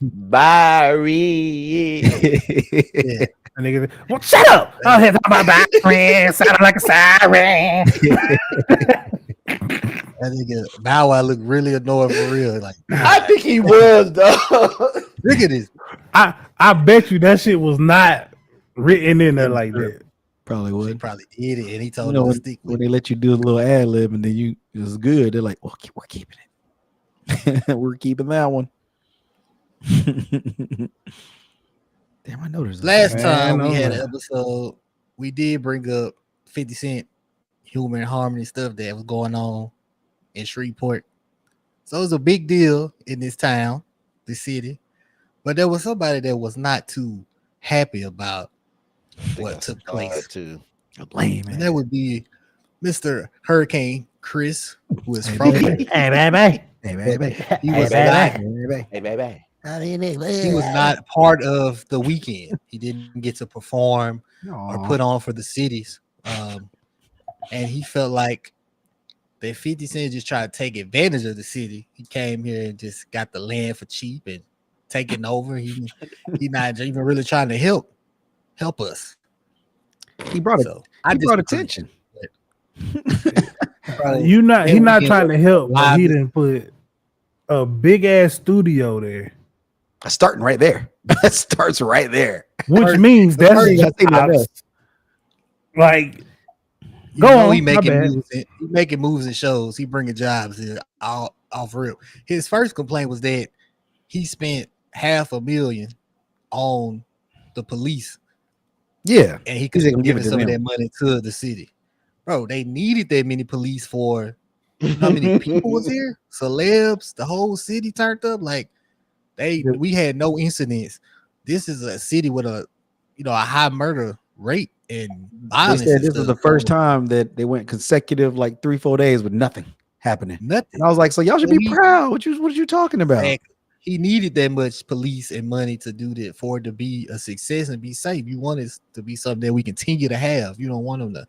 Barry. Yeah. And nigga, well, shut up! I'll hit my Byron, sounding like a siren. That nigga Bow Wow look really annoying for real. Like, I think he was though. look at this. I bet you that shit was not written in there like that. Probably He would. probably did it, and he told You know, him to when, stick when with they it. let you do a little ad lib and then it was good, they're like, well, we're keeping it. We're keeping that one. Damn, I know there's Last Man, time we no, had no. an episode, we did bring up 50 Cent human harmony stuff that was going on in Shreveport. So it was a big deal in this town, this city. But there was somebody that was not too happy about what took place. Too. lame, And man. that would be Mr. Hurricane Chris, who is Hey, from baby. Hey, baby. Hey, baby. He was Hey, not baby. Hey, baby. he was not part of the weekend. He didn't get to perform or put on for the cities. And he felt like that 50 Cent just tried to take advantage of the city. He came here and just got the land for cheap and taking over. He not even really trying to help us. He brought So I he brought disagree. attention. He not trying to help, but he live- didn't put a big ass studio there, Starting right there. That starts right there. which First- means first that's thing I think about jobs. Like, You Go know on, he my making bad. moves. He making moves and shows. He bringing jobs here all for real. His first complaint was that he spent $500,000 on the police, Yeah. and he could He's have gonna give given it to some of them. that money to the city. Bro, they needed that many police for how many people was here? Celebs, the whole city turned up. Like we had no incidents. This is a city with a high murder rate and They violence. said and this was the stuff. first time that they went consecutive like 3-4 days with nothing happening. Nothing. And I was like, so y'all should be proud. What are you talking about? Exactly. He needed that much police and money to do that for it to be a success and be safe. You want it to be something that we continue to have. You don't want them to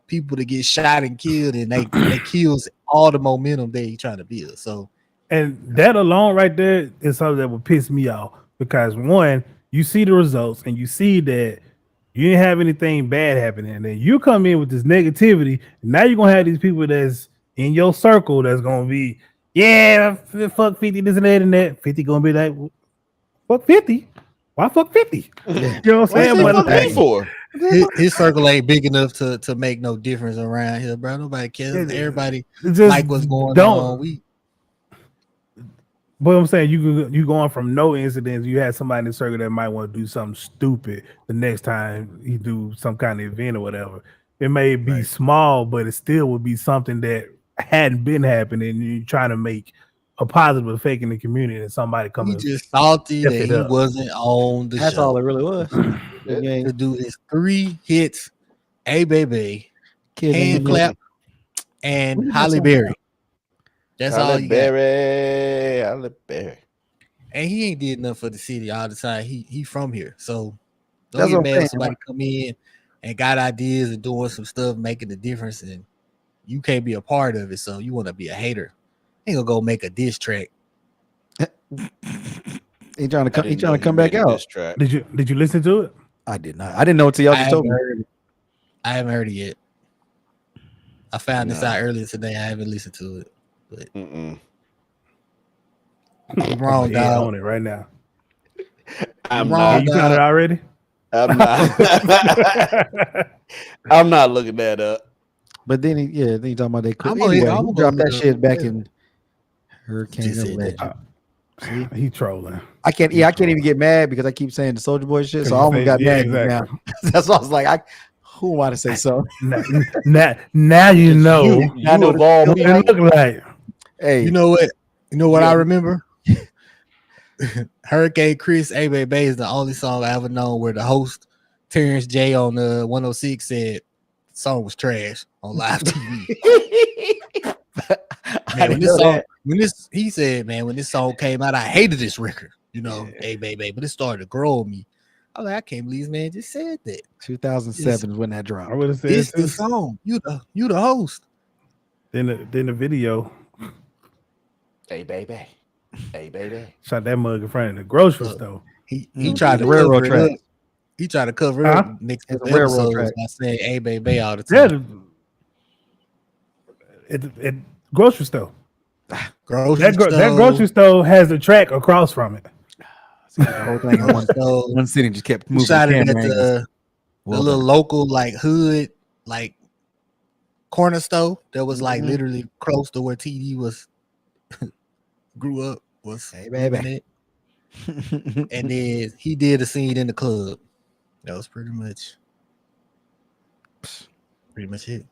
people to get shot and killed, and they kills all the momentum they trying to build. So, and that alone right there is something that would piss me off because one, you see the results and you see that you didn't have anything bad happening, and then you come in with this negativity, and now you're gonna have these people that's in your circle that's gonna be, yeah, fuck 50, this and that and that. 50 gonna be like, fuck 50. Why fuck 50? You know what I'm What's saying? they But fuck me for? his circle ain't big enough to make no difference around here, bro. Nobody cares. Everybody just like what's going on. But I'm saying you going from no incidents, you had somebody in the circle that might want to do something stupid the next time you do some kind of event or whatever. It may be small, but it still would be something that hadn't been happening. And you're trying to make a positive effect in the community, and somebody He coming. just salty step that it he up. wasn't on the That's show all it really was. to do his 3 hits, A Baby, Kid Hand named Clap, and What is that Holly song Berry. That's all you got. Halle Berry. And he ain't did nothing for the city all the time. He from here. So That's don't what get I'm mad saying. if somebody come in and got ideas and doing some stuff, making a difference, and you can't be a part of it. So you want to be a hater. Ain't gonna go make a diss track. He trying to come back out. Did you listen to it? I did not. I didn't know until y'all just told me. I haven't heard it yet. I found this out earlier today. I haven't listened to it. But Mm-mm. I'm wrong, dog. On it right now. I'm wrong, not. You found it already? I'm not. I'm not looking that up. But then he talking about they could. I'm gonna- Anyway, I'm he gonna dropped look that it shit up. back in Hurricane Just said Legend. that. He trolling. I can't even get mad because I keep saying the Soldier Boy shit. So I almost got mad now. That's why I was like, who am I to say so? Now you know You of all what it look like. Hey, You know what? You know what I remember? Hurricane Chris A Baby is the only song I ever known where the host Terrence J on the 106 said the song was trash on live TV. Man, he said, man, when this song came out, I hated this record. You know, hey, baby, but it started to grow on me. I was like, I can't believe this man just said that. 2007 is when that dropped. I would have said this the song. You the host. Then the video. Hey baby. Shot that mug in front of the grocery store. He tried to railroad track. He tried to cover up next to the railroad track by saying "Hey baby" all the time. Yeah, at grocery store. That grocery store has a track across from it. The whole thing in one city just kept moving. Shot it at the little local like hood like corner store that was like literally close to where TD was grew up. Was hey baby. And then he did a scene in the club. That was pretty much it.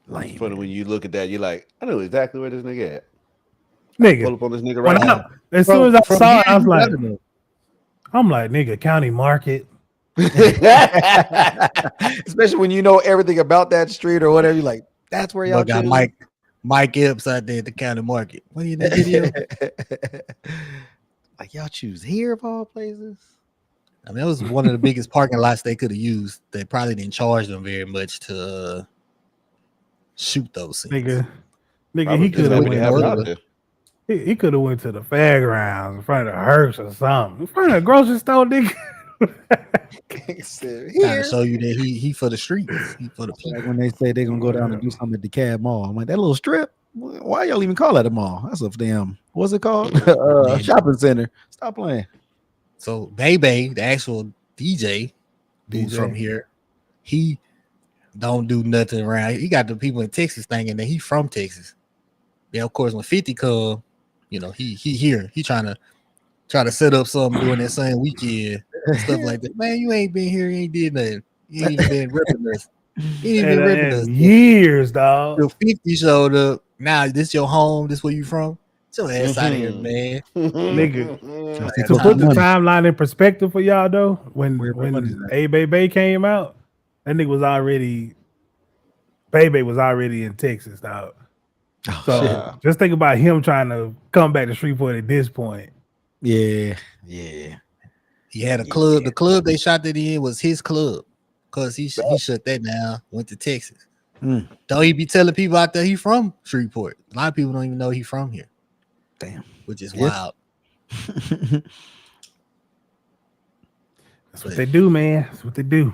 It's funny when you look at that, you're like, I know exactly where this nigga at. Nigga, pull up on this nigga right now. As soon as I saw it, I was like, nigga, County Market. Especially when you know everything about that street or whatever. You're like, that's where y'all got Mike Epps out there at the County Market. What are you in that video? Like, y'all choose here of all places. I mean, that was one of the biggest parking lots they could have used. They probably didn't charge them very much to shoot those scenes. Nigga, he could have he could have went to the fairgrounds in front of the hearse or something. In front of the grocery store, nigga. Trying to show you that he for the streets. He for the people. Like when they say they're gonna go down and do something at the DeKalb Mall. I'm like, that little strip? Why y'all even call that a mall? That's a damn, what's it called? Shopping center. Stop playing. So Bebe, the actual DJ who's from here, he don't do nothing around. He got the people in Texas thinking that he from Texas. Yeah, of course, when 50 come, you know, he here. He try to set up something during that same weekend, stuff like that. Man, you ain't been here, you ain't did nothing. You ain't even been ripping us. You ain't been ripping us. Years, dog. Till 50 showed up. Now this your home, this where you from? Get your ass out of here, man. Nigga. To put the timeline in perspective for y'all though, when A Baby came out, that nigga was already in Texas, dog. So just think about him trying to come back to Shreveport at this point. Yeah. He had a club. The club they shot that in was his club, because he shut that down, went to Texas. Don't he be telling people out there he from Shreveport? A lot of people don't even know he from here. Damn, which is wild. That's what they do, man. That's what they do.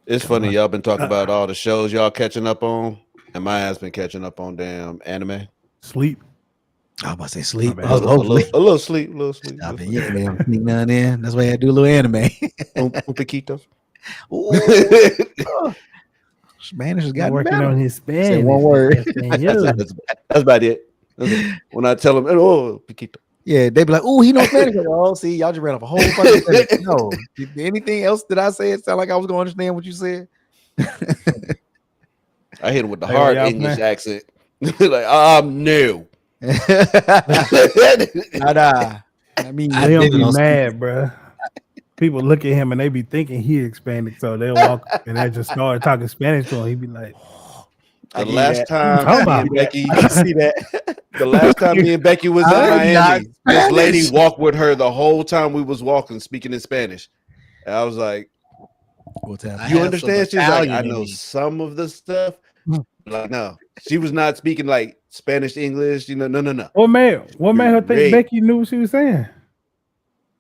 It's funny, y'all been talking about all the shows y'all catching up on, and my ass been catching up on damn anime. Sleep. I was about to say sleep. A little sleep. Stop it. Yeah, man. Sneak none in. That's why I do a little anime. Un poquito. Spanish has got working better. On his Spanish. Say one word. That's about it. When I tell them, oh, poquito. Yeah, they be like, "Oh, he knows Spanish." Like, oh, see, y'all just ran off a whole fucking thing. No, anything else that I said sound like I was going to understand what you said? I hit him with the hard English accent. Like, I'm new. Nah. I mean, they don't be mad, bro. People look at him and they be thinking he Hispanic, so they'll walk and they just start talking Spanish to him. He be like, The last time me and Becky, the last time me and Becky was in Miami, this lady walked with her the whole time we was walking, speaking in Spanish. And I was like, "What's happening? You understand?" She's like, "I know some of the stuff." Like, no, she was not speaking like Spanish, English. You know, no. What made her think Becky knew what she was saying?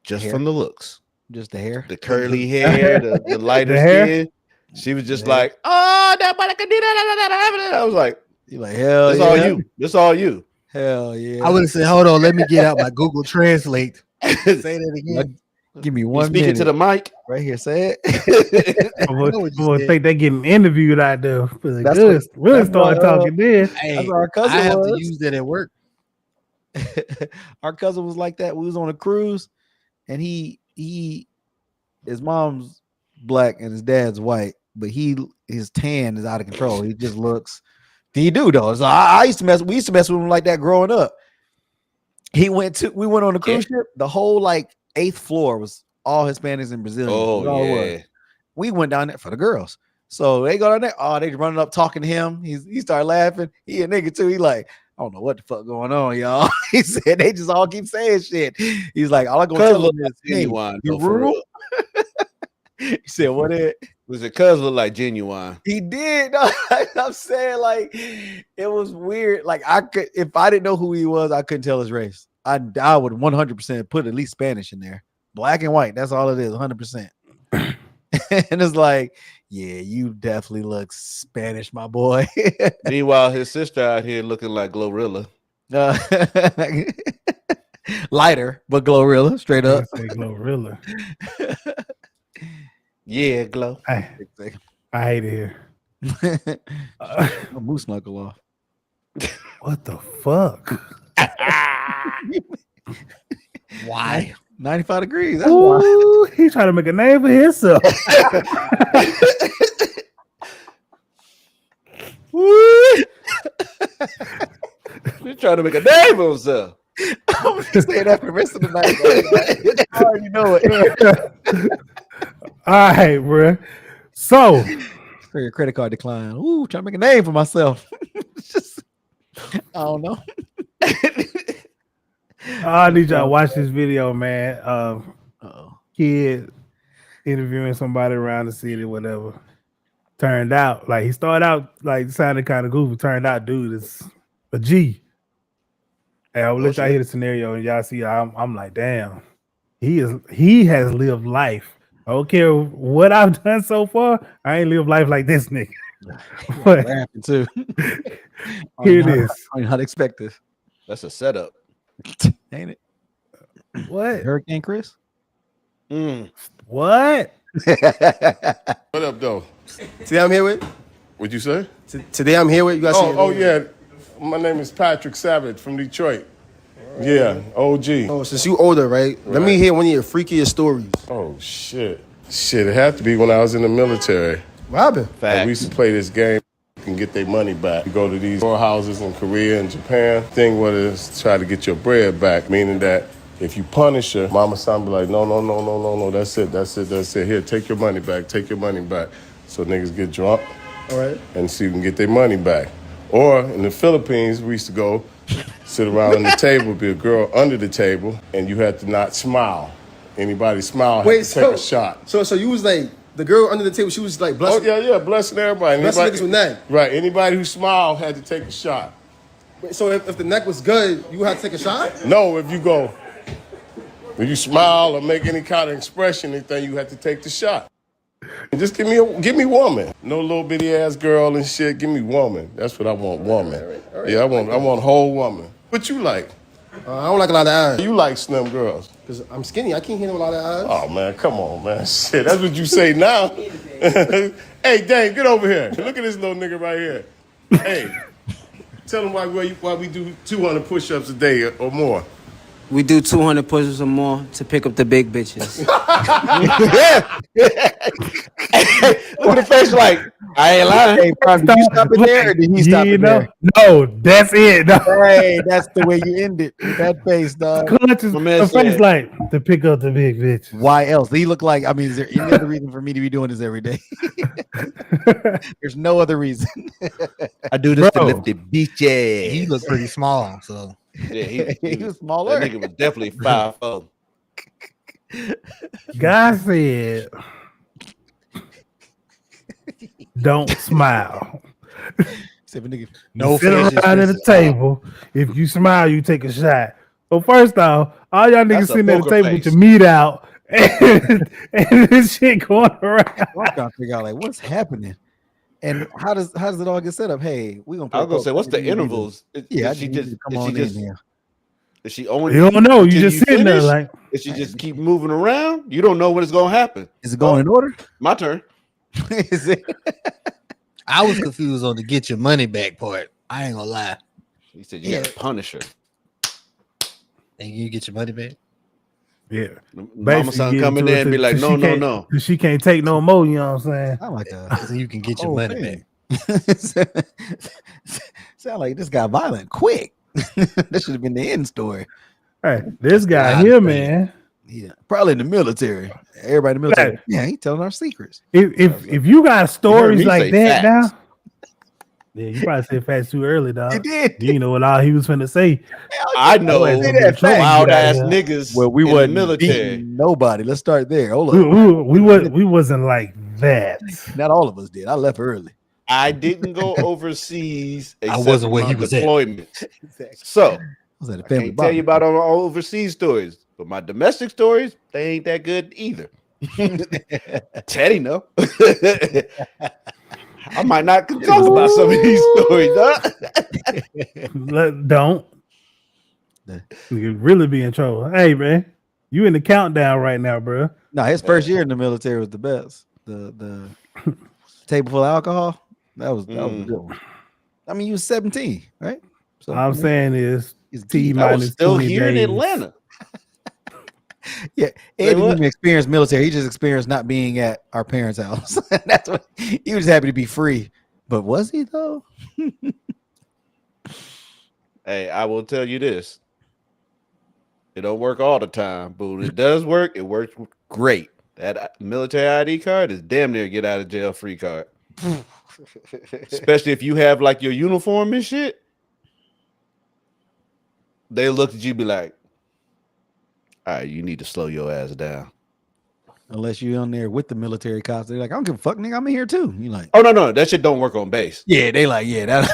Just from the looks, just the hair, the curly hair, the lighter skin. She was just like, "Oh, nobody can do that." I was like, "You like hell? It's all you. It's all you." Hell yeah! I would have said, "Hold on, let me get out my Google Translate." Say that again. Give me 1 minute. Speaking to the mic right here. Say it. I think they getting interviewed out there. That's good. Really start talking then. Hey, that's our cousin. I have to use that at work. Our cousin was like that. We was on a cruise, and his mom's black and his dad's white, but his tan is out of control. He just looks. He do though. So we used to mess with him like that growing up. We went on a cruise ship. The whole like 8th floor was all Hispanics and Brazilians. Oh yeah. We went down there for the girls. So they go down there. Oh, they running up talking to him. He started laughing. He a nigga too. He like, I don't know what the fuck going on, y'all. He said they just all keep saying shit. He's like, all I gonna tell them is, hey, Genuine, you though, for rural? real. He said, what it? Was it cuz look like Genuine? He did. No, I'm saying, like, it was weird. Like, I could, if I didn't know who he was, I couldn't tell his race. I would 100% put at least Spanish in there. Black and white. That's all it is, 100%. And it's like, yeah, you definitely look Spanish, my boy. Meanwhile, his sister out here looking like Glorilla. Lighter, but Glorilla, straight up. Say Glorilla. Yeah, Glow. I hate it here. Moose knuckle off. What the fuck? Why? 95 degrees. That's Ooh, why. he's trying to make a name for himself. He's trying to make a name for himself. I'm gonna say that for the rest of the night. I already know it. All right, bro. So, For your credit card decline. Ooh, trying to make a name for myself. Just, I don't know. I need y'all to watch this video, man. Kid interviewing somebody around the city, whatever. Turned out, like, he started out like sounding kind of goofy. Turned out, dude, is a G. And I'll let y'all hear the scenario, and y'all see. I'm like, damn, he has lived life. I don't care what I've done so far. I ain't lived life like this nigga. But Laughing too. here it is. I mean, I'd expect this. That's a setup. Ain't it? What? Hurricane Chris? What? What up, though? Today I'm here with. What'd you say? Today I'm here with. You guys. Oh, yeah. My name is Patrick Savage from Detroit. Yeah, OG. Oh, since you older, right? Let me hear one of your freakiest stories. Oh, shit. Shit, it had to be when I was in the military. What happened? Like, we used to play this game and get their money back. You go to these storehouses in Korea and Japan. Thing was to try to get your bread back, meaning that if you punish her, mama son be like, no, that's it. Here, take your money back, So niggas get drunk. All right. And see if we can get their money back. Or in the Philippines, we used to go sit around on the table, be a girl under the table, and you had to not smile. Anybody smile had to take a shot. So you was like the girl under the table. She was like blessing. Oh yeah, blessing everybody. Blessing niggas with neck. Right. Anybody who smiled had to take a shot. Wait, so if the neck was good, you had to take a shot? No, if you smile or make any kind of expression, anything, you had to take the shot. And just give me woman. No little bitty ass girl and shit. Give me woman. That's what I want, woman. All right. Yeah, I want whole woman. What you like? I don't like a lot of eyes. You like slim girls? Because I'm skinny. I can't handle a lot of eyes. Oh man, come on, man. Shit, that's what you say now. Hey, Dane, get over here. Look at this little nigga right here. Hey, tell him why we do 200 push-ups a day or more. We do 200 push-ups or more to pick up the big bitches. Look at the face like, I ain't lying. Hey, Prime, did you stop it there or did he stop it there? No, that's it. No. Hey, that's the way you end it. With that face, dog. Clutches the face like to pick up the big bitch. Why else? He look like, I mean, is there any other reason for me to be doing this every day? There's no other reason. I do this to lift the bitches. He looks pretty small, so Yeah, he was smaller. That nigga was definitely 5'4". God said, don't smile. no Sit around at the table. If you smile, you take a shot. So first off, all y'all niggas sitting at the table with your meat out and this shit going around. I'm trying to figure out like what's happening. And how does it all get set up? Hey, we gonna. I was gonna say, what's the intervals? Yeah, is she just come on in here. Is she only? You don't know. You just sitting there like. If she just keep moving around, you don't know when it's gonna happen. Is it going in order? My turn. Is it? I was confused on the get your money back part. I ain't gonna lie. He said you gotta punish her. And you get your money back. Yeah, Mama son come in there and be like, no. She can't take no more. You know what I'm saying? I like that. So you can get your money back. Sound like this got violent quick. That should have been the end story. Hey, this guy here, man. Yeah, probably in the military. Everybody in the military. Yeah, he telling our secrets. If you got stories like that now, Yeah, you probably said facts too early, dog. You did. You know what all he was finna say. I know wild ass here. niggas. Well, we in wasn't the military. beating nobody. Let's start there. Hold on. We wasn't like that. Not all of us did. I left early. I didn't go overseas. I wasn't where he was deployments. Exactly. So I I can't tell you about all my overseas stories, but my domestic stories, they ain't that good either. Teddy, no. I might not talk about some of these stories, huh? Don't. You really be in trouble. Hey, man, you in the countdown right now, bro. No, his first year in the military was the best. The table full of alcohol. That was a good one. I mean, you was 17, right? So All I'm saying is T I was minus still 20 here in days. Atlanta. yeah, Ed didn't even experience military. He just experienced not being at our parents' house. That's what he was happy to be free. But was he though? Hey, I will tell you this. It don't work all the time, but when it does work, it works great. That military ID card is damn near get out of jail free card. Especially if you have like your uniform and shit. They look at you be like, all right, you need to slow your ass down. Unless you're on there with the military cops, they're like, I don't give a fuck, nigga. I'm in here too. You like, oh no, that shit don't work on base. Yeah, they like,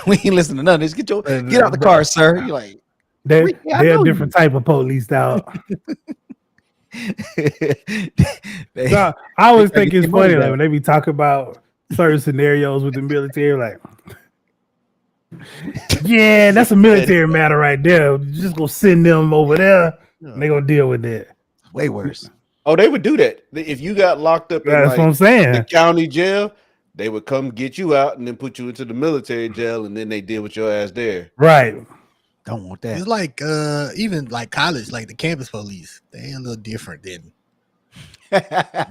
we ain't listening to none of this. Get out the car, sir. You like, they're a different type of police out. So, I always think it's funny like when they be talking about certain scenarios with the military, like, yeah, that's a military matter right there. You're just gonna send them over there and they gonna deal with that. Way worse. Oh, they would do that. If you got locked up in That's what I'm saying. the county jail, they would come get you out and then put you into the military jail, and then they deal with your ass there. Right. Don't want that. It's like even like college, like the campus police, they a little different than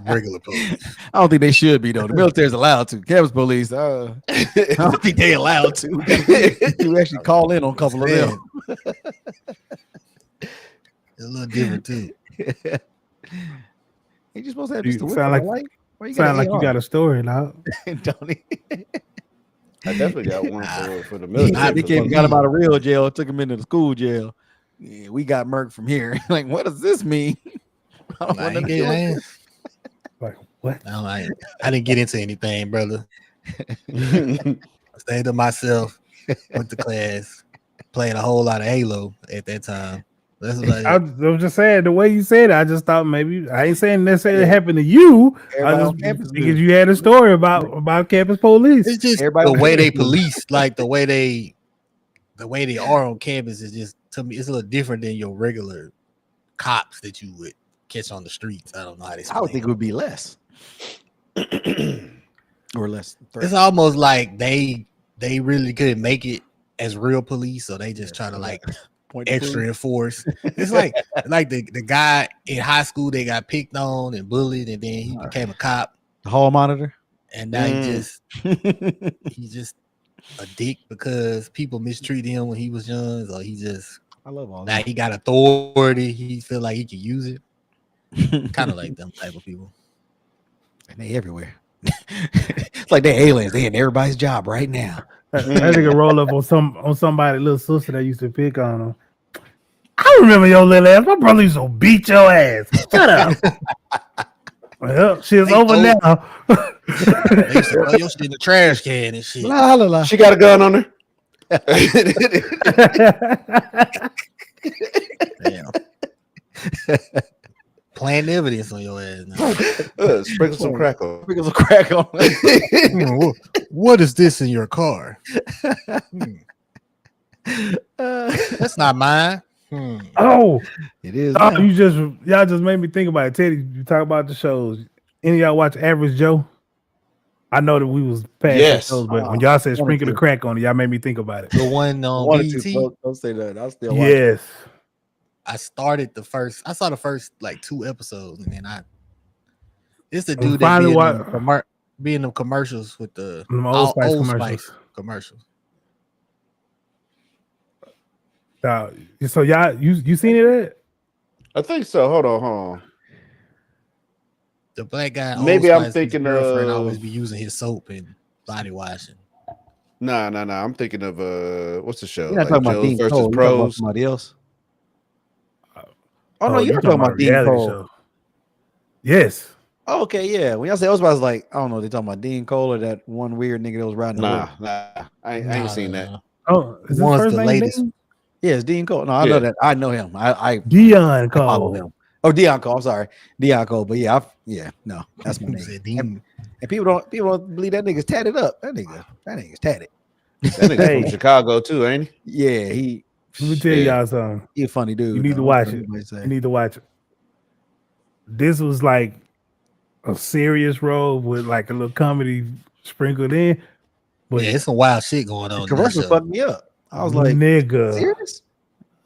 regular police. I don't think they should be though. The military's allowed to. Campus police, I don't think they allowed to. You actually call in on a couple of them. It's a little different too. Ain't you supposed to have You just a sound like you sound like you got a story now. Don't he? I definitely got one for the military. He got him out of real jail, took him into the school jail. Yeah, we got Murk from here. Like, what does this mean? Like what? No, I didn't get into anything, brother. I stayed to myself, went to class, playing a whole lot of Halo at that time. That's about I was just saying the way you said it, I just thought maybe I ain't saying necessarily it happened to you. Everybody I on campus just because you had a story about campus police. It's just Everybody the way they police, like the way they are on campus is just, to me, it's a little different than your regular cops that you would catch on the streets. I don't know how they. I would think it would be less or less. It's almost like they really couldn't make it as real police, so they just try to like extra enforce. It's like the guy in high school, they got picked on and bullied, and then he became a cop. The hall monitor, and now he's just a dick because people mistreated him when he was young. So I love all now that. he got authority. He feel like he can use it. Kind of like them type of people. And they everywhere. It's like they aliens. They in everybody's job right now. I think a roll up on somebody's little sister that used to pick on him. I remember your little ass. My brother used to beat your ass. Shut up. Well, she's over now. They used to throw your shit in the trash can and shit. La, la, la. She got a gun on her. Damn. Playing evidence on your ass now. Sprinkle some crack on. Sprinkle some crack on. What is this in your car? That's not mine. Oh, It is. oh, y'all just made me think about it. Teddy, you talk about the shows. Any of y'all watch Average Joe? I know that we was past the shows, but when y'all said sprinkle the crack on it, y'all made me think about it. The one on BET. Don't say that. I'll still watch it. I saw the first like 2 episodes, and then it's the dude that be in the commercials with the Old Spice commercials. So y'all, you seen it? I think so. Hold on. The black guy. Maybe Old I'm Spice, thinking his girlfriend of- always be using his soap and body washing. Nah. I'm thinking of what's the show? You're not Like talking about Joe's Dean versus Cole. You're talking about Pros. somebody else. Oh no, you you're talking about a Dean reality Cole. show. Yes. Oh, okay, yeah. When y'all say I was like, I don't know, they talking about Dean Cole or that one weird nigga that was riding the horse. Nah. I ain't seen that. Oh, is his One's first the name latest. Dean? Yeah, it's Dean Cole. No, I know that. I know him. I Dion follow Cole. him. Oh, Dion Cole. I'm sorry, Dion Cole. But yeah, no, that's my name. And people don't believe that nigga's tatted up. That nigga's tatted. That nigga from Chicago too, ain't he? Yeah, Let me tell y'all something. He a funny dude. You need to watch it. You need to watch it. This was like a serious role with like a little comedy sprinkled in. But yeah, it's some wild shit going on. The commercial fucked me up. I was like, nigga, serious?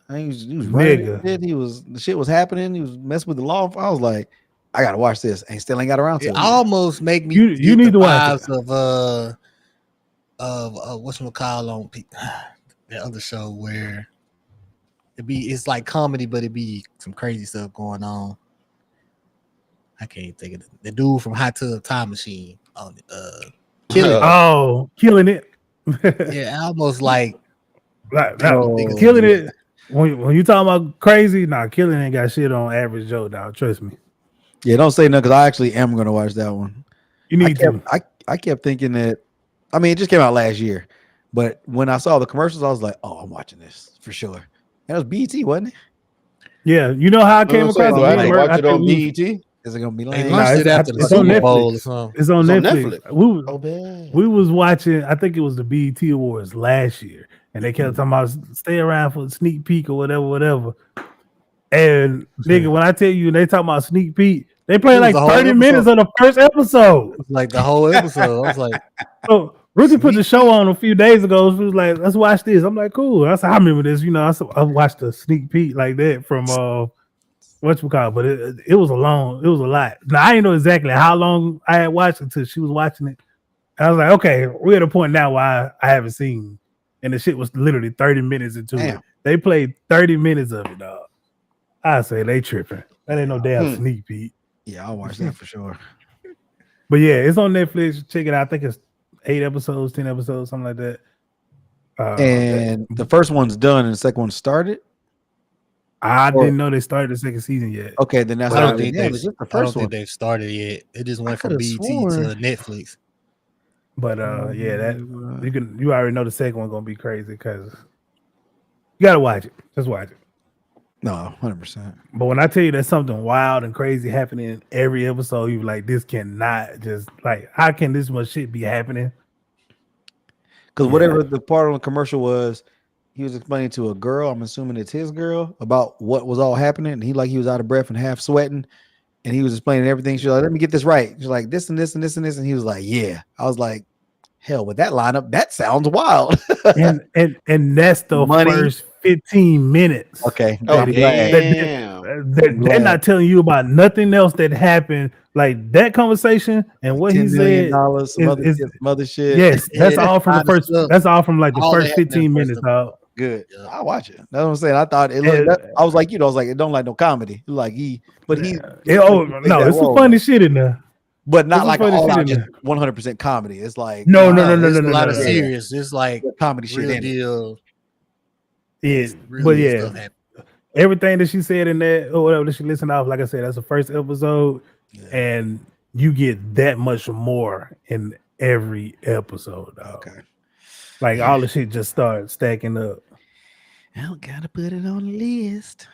He was running. The shit was happening. He was messing with the law. I was like, I gotta watch this. And still ain't got around to it. Almost make me. You need to watch it. Of what's it called on that other show where it's like comedy, but it be some crazy stuff going on. I can't think of it. The dude from Hot Tub Time Machine on Killing it. Yeah, almost like Killing it. When you talking about crazy, Killing ain't got shit on Average Joe, dog. Trust me. Yeah, don't say nothing because I actually am gonna watch that one. You need to. I kept thinking that. I mean, it just came out last year, but when I saw the commercials, I was like, "Oh, I'm watching this for sure." That was BET, wasn't it? Yeah, you know how I came across it. I watch it on BET. Is it gonna be lame? It's on Netflix. It's on Netflix. We was watching. I think it was the BET Awards last year, and they kept talking about stay around for a sneak peek or whatever. And nigga, when I tell you they talking about sneak peek, they play like 30 minutes of the first episode. Like the whole episode. I was like, so Ruthie put the show on a few days ago. She was like, let's watch this. I'm like, cool. I said, I remember this. You know, I watched a sneak peek like that from whatchamacallit, but it was a lot. Now I didn't know exactly how long I had watched it until she was watching it. And I was like, okay, we're at a point now where I haven't seen, and the shit was literally 30 minutes into it. They played 30 minutes of it, dog. I say they tripping. That ain't no damn sneak peek. Yeah, I'll watch that for sure. But yeah, it's on Netflix. Check it out. I think it's 8 episodes, 10 episodes, something like that. And the first one's done and the second one started. I didn't know they started the second season yet. Okay, then that's I don't think they've started yet. It just went from BET to Netflix. But yeah, that you already know the second one's gonna be crazy because you gotta watch it. Just watch it. No, 100%. But when I tell you there's something wild and crazy happening in every episode, you're like, this cannot just like, how can this much shit be happening? Because whatever the part on the commercial was, he was explaining to a girl, I'm assuming it's his girl, about what was all happening. And he was out of breath and half sweating. And he was explaining everything. She's like, let me get this right. She's like, this and this and this and this. And he was like, yeah. I was like, hell, with that lineup, that sounds wild. and that's the first 15 minutes. Okay. They're not telling you about nothing else that happened. Like that conversation and what he said. Some other shit. Yes, that's all from the first. That's all from like the first 15 minutes. Dog. Good. I'll watch it. That's what I'm saying. I thought it looked. I was like, it don't like no comedy. Like it's some funny shit in there. But not like all out just 100% comedy. It's like no. A lot of serious. It's like comedy shit in deal. But yeah, everything that she said in that or whatever that she listened off, like I said, that's the first episode, and you get that much more in every episode. Dog. Okay, like all the shit just starts stacking up. I gotta put it on the list.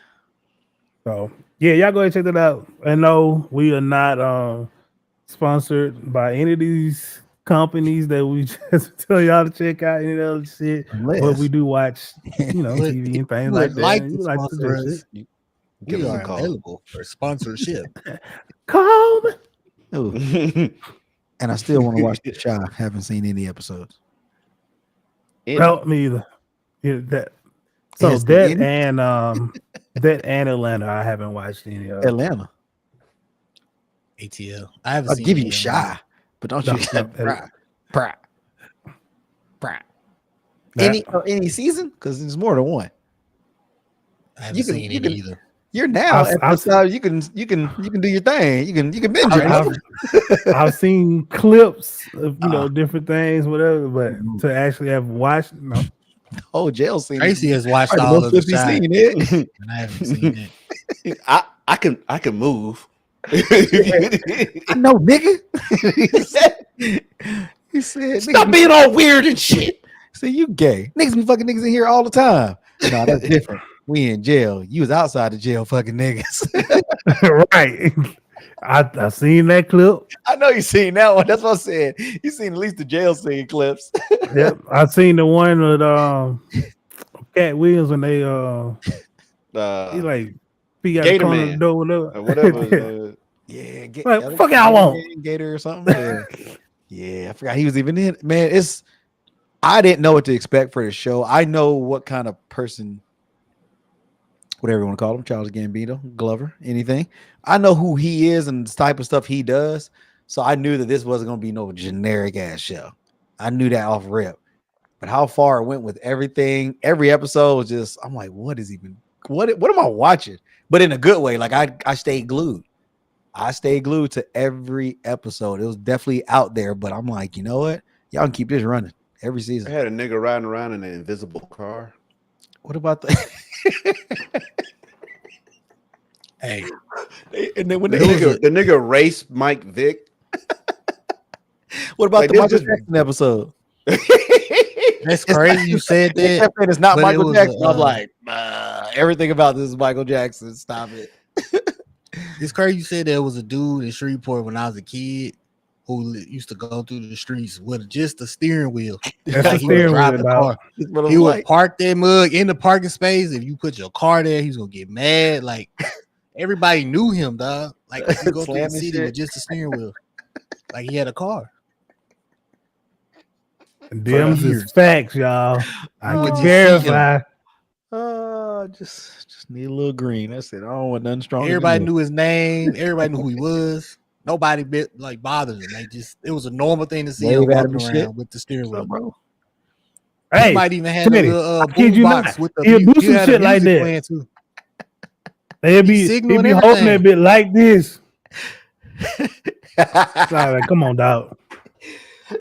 So yeah, y'all go ahead and check that out. And no, we are not sponsored by any of these companies that we just tell y'all to check out any other shit. But we do watch, TV and things like that. We are available for sponsorship. Call me. And I still want to watch The Shy. Haven't seen any episodes. Well, me either. Yeah, that and Atlanta. I haven't watched any of Atlanta. ATL. I'll give you Shy. But don't you Pride. Any season? Because there's more than one. I haven't seen it either. You're now at the side. You can do your thing. You can binge it. I've seen clips of different things, whatever, but to actually have watched, no. Oh, jail scene. Tracy has watched all of the Shy, and I haven't seen it. I can move. I know, nigga. he said, "Stop being all weird and shit." See, you gay. Niggas be fucking niggas in here all the time. No, that's different. We in jail. You was outside the jail fucking niggas. Right. I seen that clip. I know you seen that one. That's what I said. You seen at least the jail scene clips. Yep. I seen the one with Cat Williams when they he like he got Gator corner Man. the door, whatever. Yeah, like, fuck y'all want Gator or something. Yeah, I forgot he was even in. Man, I didn't know what to expect for the show. I know what kind of person, whatever you want to call him, Charles Gambino, Glover, anything. I know who he is and the type of stuff he does. So I knew that this wasn't going to be no generic ass show. I knew that off rip. But how far it went with everything, every episode was just, I'm like, what am I watching? But in a good way. Like I stayed glued. I stayed glued to every episode. It was definitely out there, but I'm like, you know what? Y'all can keep this running every season. I had a nigga riding around in an invisible car. What about the Hey, and then when the nigga raced Mike Vick. What about the Michael Jackson episode? That's crazy. You said that. It's not Michael Jackson. I'm like, everything about this is Michael Jackson. Stop it. It's crazy. You said there was a dude in Shreveport when I was a kid who used to go through the streets with just a steering wheel. Like he would drive the car. He would park that mug in the parking space. If you put your car there, he's gonna get mad. Like everybody knew him, dog. Like you go through the city with just a steering wheel. Like he had a car. Them's is facts, y'all. I can verify. Just need a little green. That's it. I don't want nothing strong. Everybody knew his name. Everybody knew who he was. Nobody bothered him. It was a normal thing to see him walking around with the steering wheel, bro. Hey, he might even have a little boom box with the he'll do some shit like that. He'll be holding that bit like this. Like, come on, dog.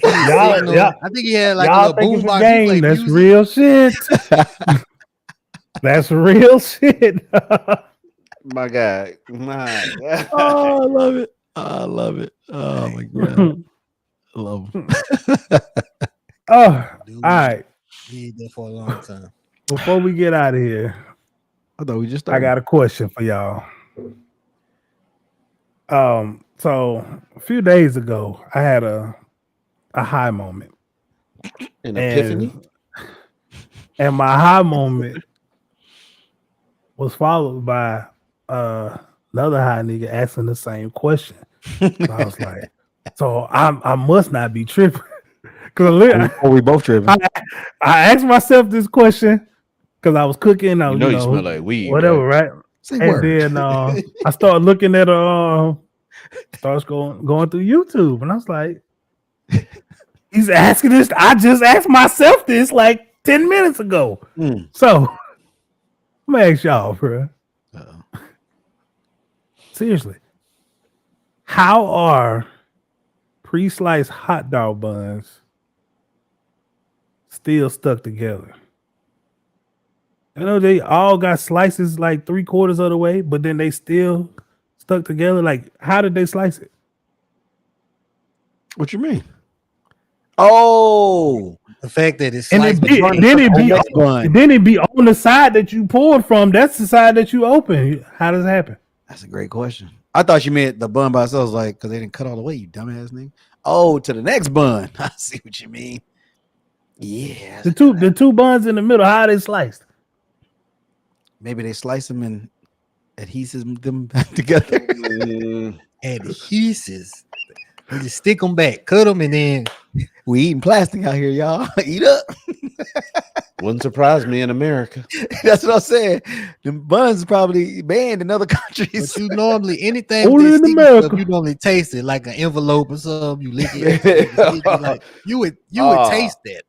I think he had like a little boom box. That's real shit. That's real shit. My God. Oh, I love it. I love it. Oh my God. I love him. Oh, all right. He did that for a long time. Before we get out of here, I thought we just started. I got a question for y'all. So a few days ago, I had a high moment. An epiphany? And my high moment was followed by another high nigga asking the same question. So I was like, so I must not be tripping. Because we both tripping. I asked myself this question because I was cooking. I was, you smell like weed. Whatever, right? Then I started looking at starts going through YouTube, and I was like, he's asking this. I just asked myself this like 10 minutes ago. So I'm gonna ask y'all, bro. Seriously, how are pre-sliced hot dog buns still stuck together? I know they all got slices like 3/4 of the way, but then they still stuck together. Like, how did they slice it? What you mean? Oh, the fact that it's then it be on the side that you poured from. That's the side that you open. How does it happen? That's a great question. I thought you meant the bun by itself, like because they didn't cut all the way. You dumbass nigga. Oh, to the next bun. I see what you mean. Yeah, the two buns in the middle. How are they sliced? Maybe they slice them and adhesive them back together. Adhesives. You just stick them back, cut them, and then we eating plastic out here, y'all. Eat up. Wouldn't surprise me in America. That's what I'm saying. The buns probably banned in other countries. But you normally anything only in America. Stuff, you normally taste it like an envelope or something. You lick it. Like, you would taste that.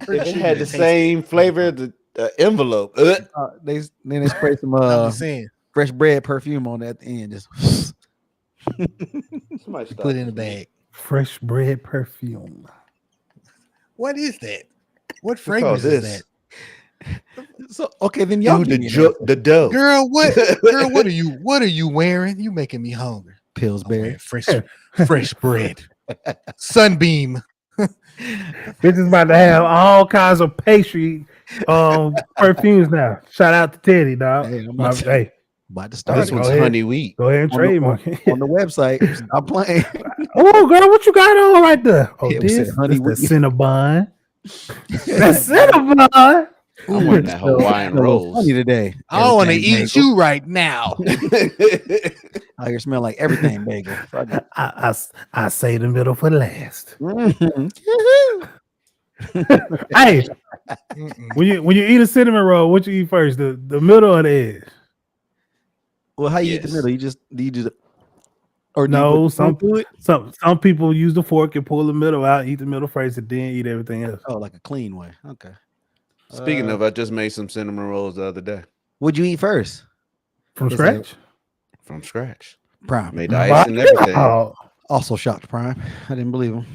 It had the same flavor. The envelope. Then they spray some fresh bread perfume on at the end. Just Put it in the bag. Fresh bread perfume. What is that? What fragrance is that? So okay, then y'all the dough. Girl, what are you wearing? You making me hungry. Pillsbury. Fresh bread. Sunbeam. Bitch is about to have all kinds of pastry perfumes now. Shout out to Teddy, dog. Hey, about to start. This one's honey wheat. Go ahead and trademark it. On the website. Stop playing. Oh, girl, what you got on right there? Oh, It this said honey the wheat. Cinnabon. That's Cinnabon. I want that Hawaiian rolls. Funny today. I want to Everything eat you right now. I hear smell like everything bagel. I say the middle for last. Mhm. Hey, when you eat a cinnamon roll, what you eat first? The middle or the edge? Well, how you eat the middle? You just or do you No, put some food to it? some people use the fork and pull the middle out, eat the middle first, and then eat everything else. Oh, like a clean way. Okay. Speaking of, I just made some cinnamon rolls the other day. What'd you eat first? From It's scratch? From scratch. Prime. Made the ice and everything. Wow. Also shocked Prime. I didn't believe him.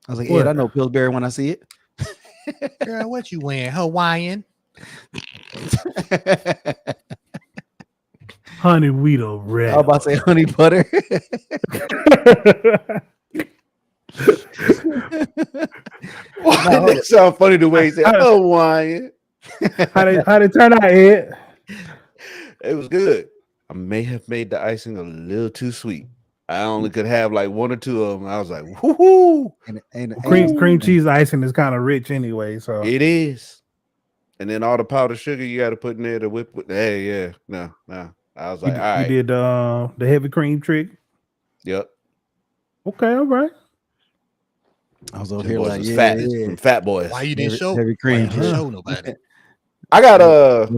I was like, What? Ed, I know Pillsbury when I see it. Girl, what you wearing? Hawaiian. Honey wheat or I red. was about to say honey butter. Why did that sound funny the way he said, "Oh, why?" how they turn out, Ed? It was good. I may have made the icing a little too sweet. I only could have like one or two of them. I was like, "Whoo!" Cream cheese icing is kind of rich anyway, so It is. And then all the powdered sugar you got to put in there to whip with. Hey, yeah, no. I was like, all right. you did the heavy cream trick. Yep. Okay, all right. I was over Them here boys like, was yeah, fat, yeah. some fat boys. Why you didn't show? Heavy Why cream. you didn't show nobody? I got a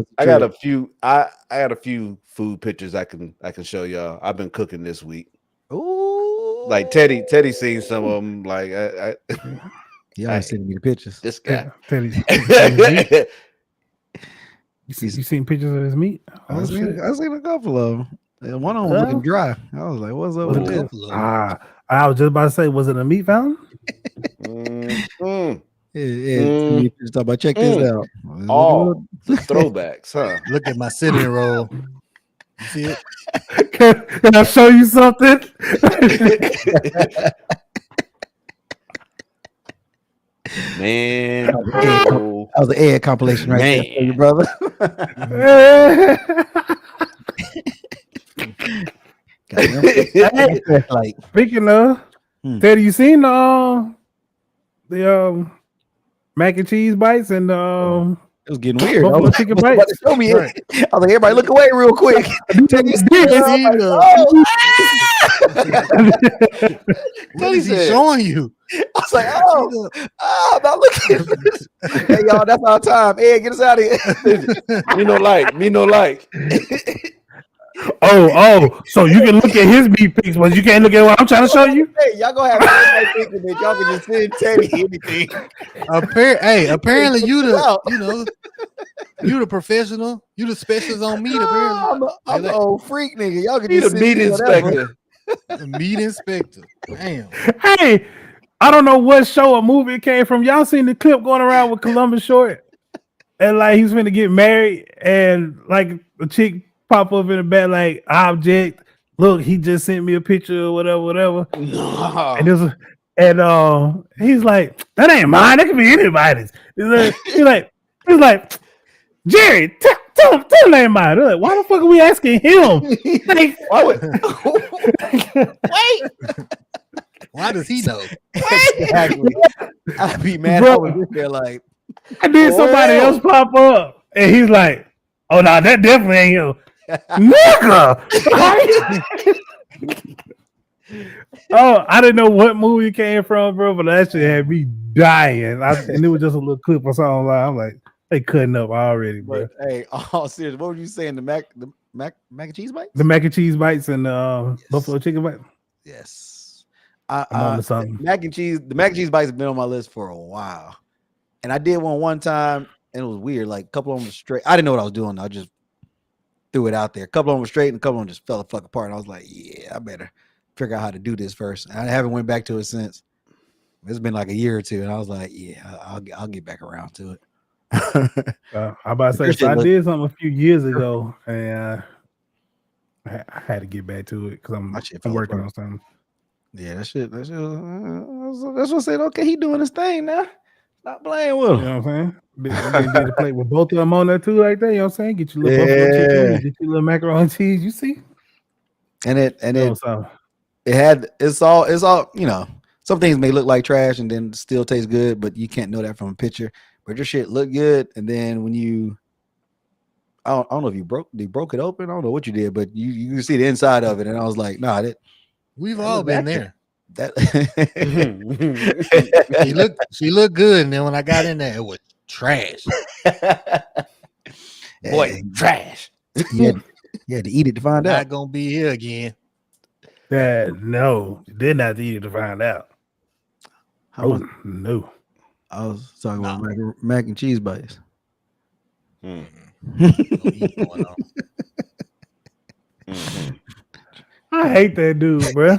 few. I got a few food pictures I can show y'all. I've been cooking this week. Ooh. Like Teddy seen some of them. Like Y'all ain't sending me the pictures. this guy. Teddy, you seen pictures of his meat? I seen a couple of them. One of them was looking dry. I was like, what's up with this? I was just about to say, was it a meat fountain? Yeah. Just talk about check this out. All the throwbacks, huh? Look at my cinnamon roll. You see it? Can I show you something? Man, that was the Ed compilation right there for you, brother. Like, speaking of, Teddy, you seen the mac and cheese bites and it was getting weird. buffalo chicken bites? Show me it. I was like, everybody look away real quick. Teddy's What is he showing you? I was like, I'm not looking at this. Hey, y'all, that's our time. Ed, get us out of here. me no like. Oh, so you can look at his meat pics, but you can't look at what I'm trying to show you? Hey, y'all gonna have everybody thinking that y'all can just send Teddy anything. Apparently you the professional. You the specialist on meat, apparently. I'm an old freak, nigga. Y'all can Be just the send meat me whatever. inspector. The meat inspector. Damn. Hey, I don't know what show or movie it came from. Y'all seen the clip going around with Columbus Short? And like he's finna get married, and like a chick pop up in the back, like, object. Look, he just sent me a picture or whatever. No. And he's like, that ain't mine. That could be anybody's. He's like, Jerry, tell him that ain't mine. They're like, why the fuck are we asking him? Like, Why would Wait. Why does he know? Exactly. I'd be mad. Bro. I was just there like, and then somebody else pop up, and he's like, oh, no, that definitely ain't you. Nigga! Oh, I didn't know what movie it came from, bro, but that shit had me dying. And it was just a little clip or something. I'm like, they cutting up already, bro. but hey, all serious. What were you saying? The mac and cheese bites? The mac and cheese bites and buffalo chicken bites. Yes. I'm on to something. The mac and cheese bites have been on my list for a while. And I did one time, and it was weird. Like a couple of them was straight. I didn't know what I was doing. I just threw it out there. A couple of them were straight, and a couple of them just fell the fuck apart. And I was like, yeah, I better figure out how to do this first. I haven't went back to it since. It's been like a year or two, and I was like, yeah, I'll get back around to it. I'm about to say, so I did something a few years ago, and I had to get back to it because I'm working on something. Yeah, that shit. That's what I said. Okay, he doing his thing now. Stop playing with him. You know what I'm saying? Did to play with both of them on there too, like that. You know what I'm saying? Get your little buffalo chicken, get your little macaroni and cheese. You see? It's all. You know, some things may look like trash and then still taste good, but you can't know that from a picture. But your shit look good, and then when you, I don't know if you broke it open. I don't know what you did, but you can see the inside of it, and I was like, nah, we've all been there. That she looked good, and then when I got in there, it was trash. Boy, trash. You had to eat it to find out. Not gonna be here again. No, you did not eat it to find out. No. I was talking about mac and cheese bites. I hate that dude, bro.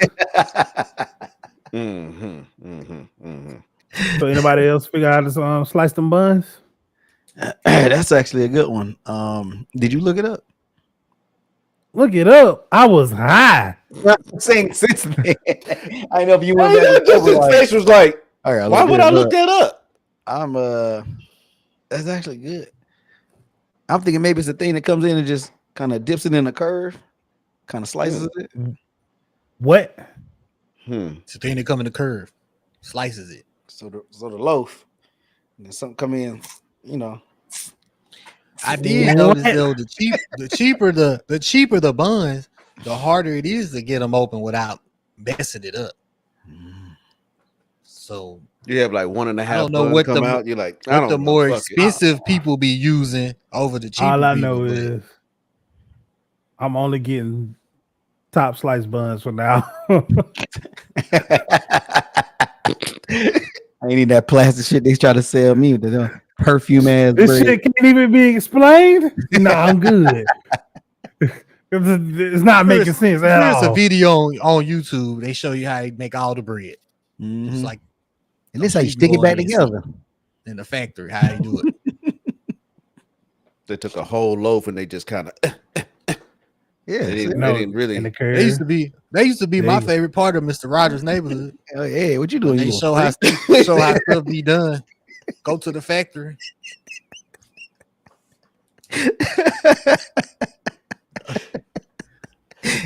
So anybody else figure out how to slice them buns? That's actually a good one. Did you look it up? Look it up. I was high. Saying since then. I know if you went back. His face was like, why would I look that up? That's actually good. I'm thinking maybe it's a thing that comes in and just kind of dips it in a curve, kind of slices it. What? It's a thing that comes in the curve, slices it. So the loaf, and then something come in, you know. I did notice though the cheaper the buns, the harder it is to get them open without messing it up. So you have like 1.5. I don't know what come out. You're like, I don't know. More expensive people be using over the cheaper. All I know is I'm only getting top slice buns for now. I ain't need that plastic shit they try to sell me with the perfume ass. This shit can't even be explained. No, I'm good. It's not making sense at all. There's a video on YouTube. They show you how they make all the bread. It's like, and this how you stick it back together in the factory. How you do it? They took a whole loaf and they just kind of. They didn't really. They used to be my favorite part of Mr. Rogers' Neighborhood. Oh, hey, what you doing? They show how stuff be done. Go to the factory.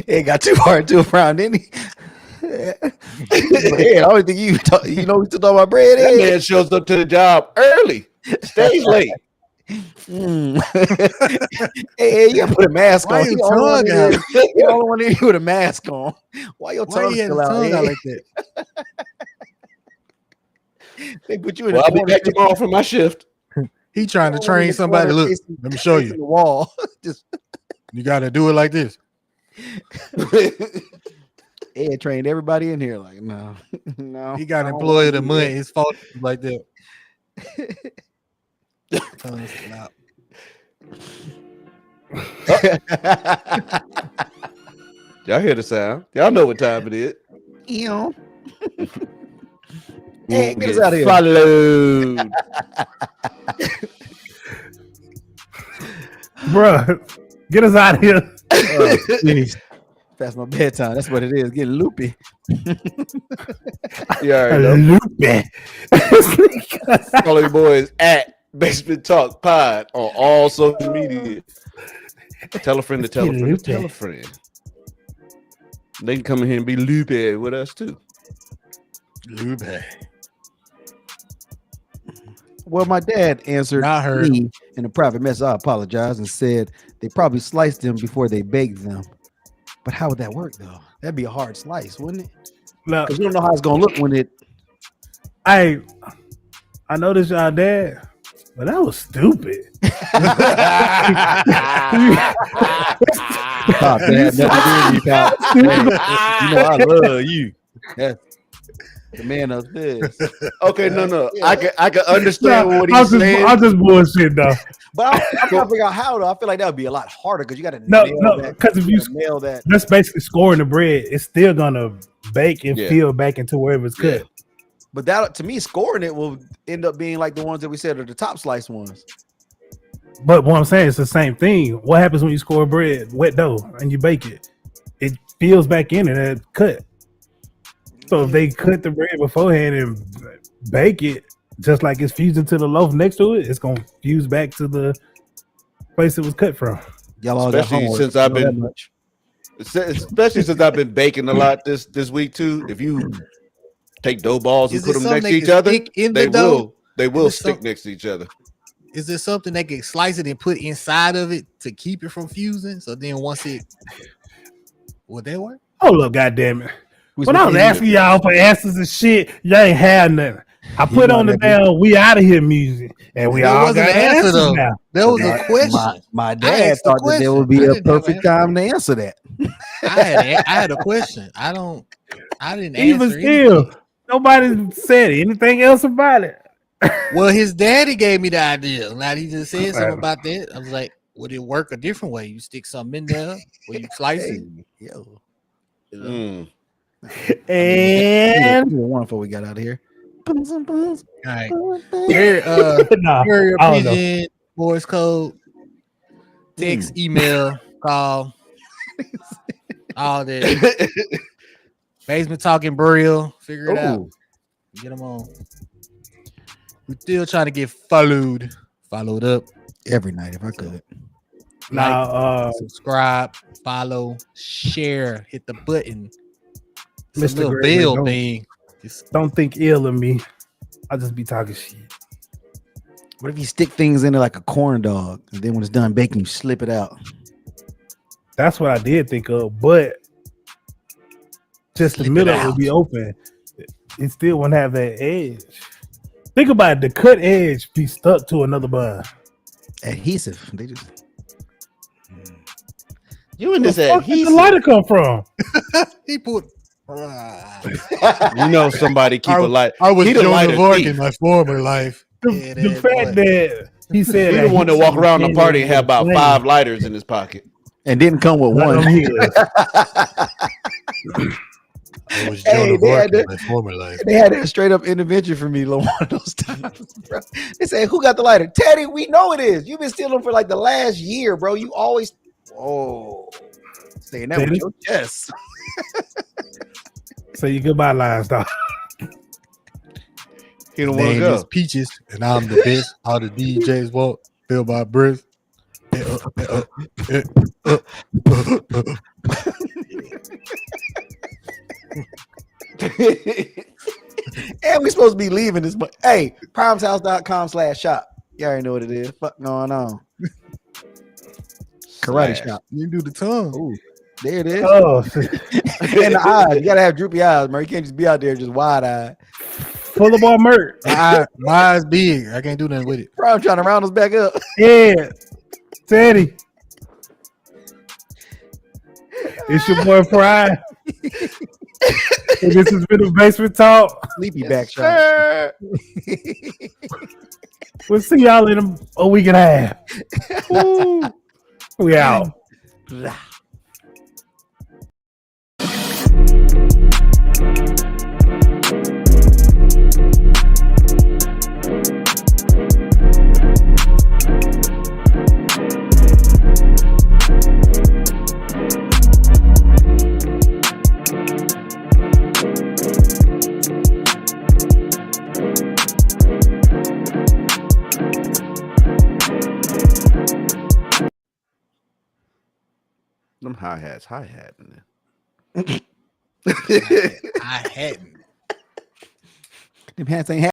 It got too hard to around, didn't he? I always think we still talking about bread. That man shows up to the job early, stays late. Hey, you gotta put a mask on. You don't want to hear with a mask on. Why your tongue still out like that? They put you in. I'll be back tomorrow for my shift. He trying to train somebody. Look, let me show you. The wall. You got to do it like this. Ed trained everybody in here. Like, no. He got employee of the month. His fault like that. Y'all hear the sound? Y'all know what time it is. Yeah. Hey, get us out of here. Followed. Bruh, get us out of here. Past my bedtime. That's what it is. Getting loopy. Yeah, loopy. Follow your boys at Basement Talk Pod on all social media. Tell a friend to tell a friend to tell a friend. They can come in here and be loopy with us too. Loopy. Well, my dad answered me in a private message. I apologize and said they probably sliced them before they baked them. But how would that work though? That'd be a hard slice, wouldn't it? No, because you don't know how it's gonna look when it. I know this y'all dad, but that was stupid. Pop, Dad, never did you, Pop. You know I love you. The man of this. Okay, no. Yeah. I can understand what he's saying. I'm just bullshit though. But I'm trying to figure out how though. I feel like that would be a lot harder because you got to No, nail that. because if you nail that, that's basically scoring the bread. It's still gonna bake and Yeah. peel back into wherever it's cut. but that to me, scoring it will end up being like the ones that we said are the top slice ones. But what I'm saying is the same thing. What happens when you score bread, wet dough, and you bake it? It peels back in and it's cut. So if they cut the bread beforehand and bake it, just like it's fusing to the loaf next to it, it's gonna fuse back to the place it was cut from. Y'all all Especially got since I've been baking a lot this week too. If you take dough balls and Is put it them next to something each they can other, stick in the they dough? will Is it stick next to each other. Is there something they can slice it and put inside of it to keep it from fusing? So then once it would that work? Hold up, goddamn it! When I was asking y'all for answers and shit, y'all ain't had nothing. I put on the damn "We Out of Here" music, and we all got answers now. That was a question. My dad thought that there would be a perfect time to answer that. I had a question. I didn't Even answer still, anything. nobody said anything else about it. Well, his daddy gave me the idea. Now he just said something about that. I was like, would it work a different way? You stick something in there where you slice it. Yo. And one before we got out of here. All right. Here, carrier pigeon, voice code, text, email, call, all that. Basement talking Brill. Figure it out. Get them on. We're still trying to get followed up every night if I could. Now, subscribe, follow, share, hit the button. It's Mr. a little Gregory, bell thing. Don't think ill of me. I'll just be talking shit. What if you stick things in it like a corn dog, and then when it's done baking, you slip it out? That's what I did think of, but just the middle will be open. It still won't have that edge. Think about it. The cut edge be stuck to another bun. Adhesive. They just you in this adhesive. Where did the lighter come from? He put. You know somebody keep a light. I was Joan of Arc in my former life. The fact that he said he that the one to walk around the party and have about 5 lighters in his pocket and didn't come with one. I was Joan of Arc in my former life. They had a straight up intervention for me one of those times, bro. They said, "Who got the lighter?" Teddy, we know it is. You've been stealing them for like the last year, bro. You always saying that with your chest. So you goodbye lines, dog. He don't want to go. Peaches, and I'm the best. All the DJs walk, feel my breath. And we supposed to be leaving this, but hey, primeshouse.com/shop. You already know what it is. Fuck going on. Karate shop. You can do the tongue. Ooh, there it is. Oh, and the eyes. You gotta have droopy eyes, man. You can't just be out there just wide eyed. Full of ball Murk. My eyes big. I can't do nothing with it. Bro, I'm trying to round us back up. Yeah, Teddy. It's your boy Pride. And this has been the Basement Talk. Sleepy back shot. We'll see y'all in a week and a half. We out. Them hi-hats. I hadn't. Them hats ain't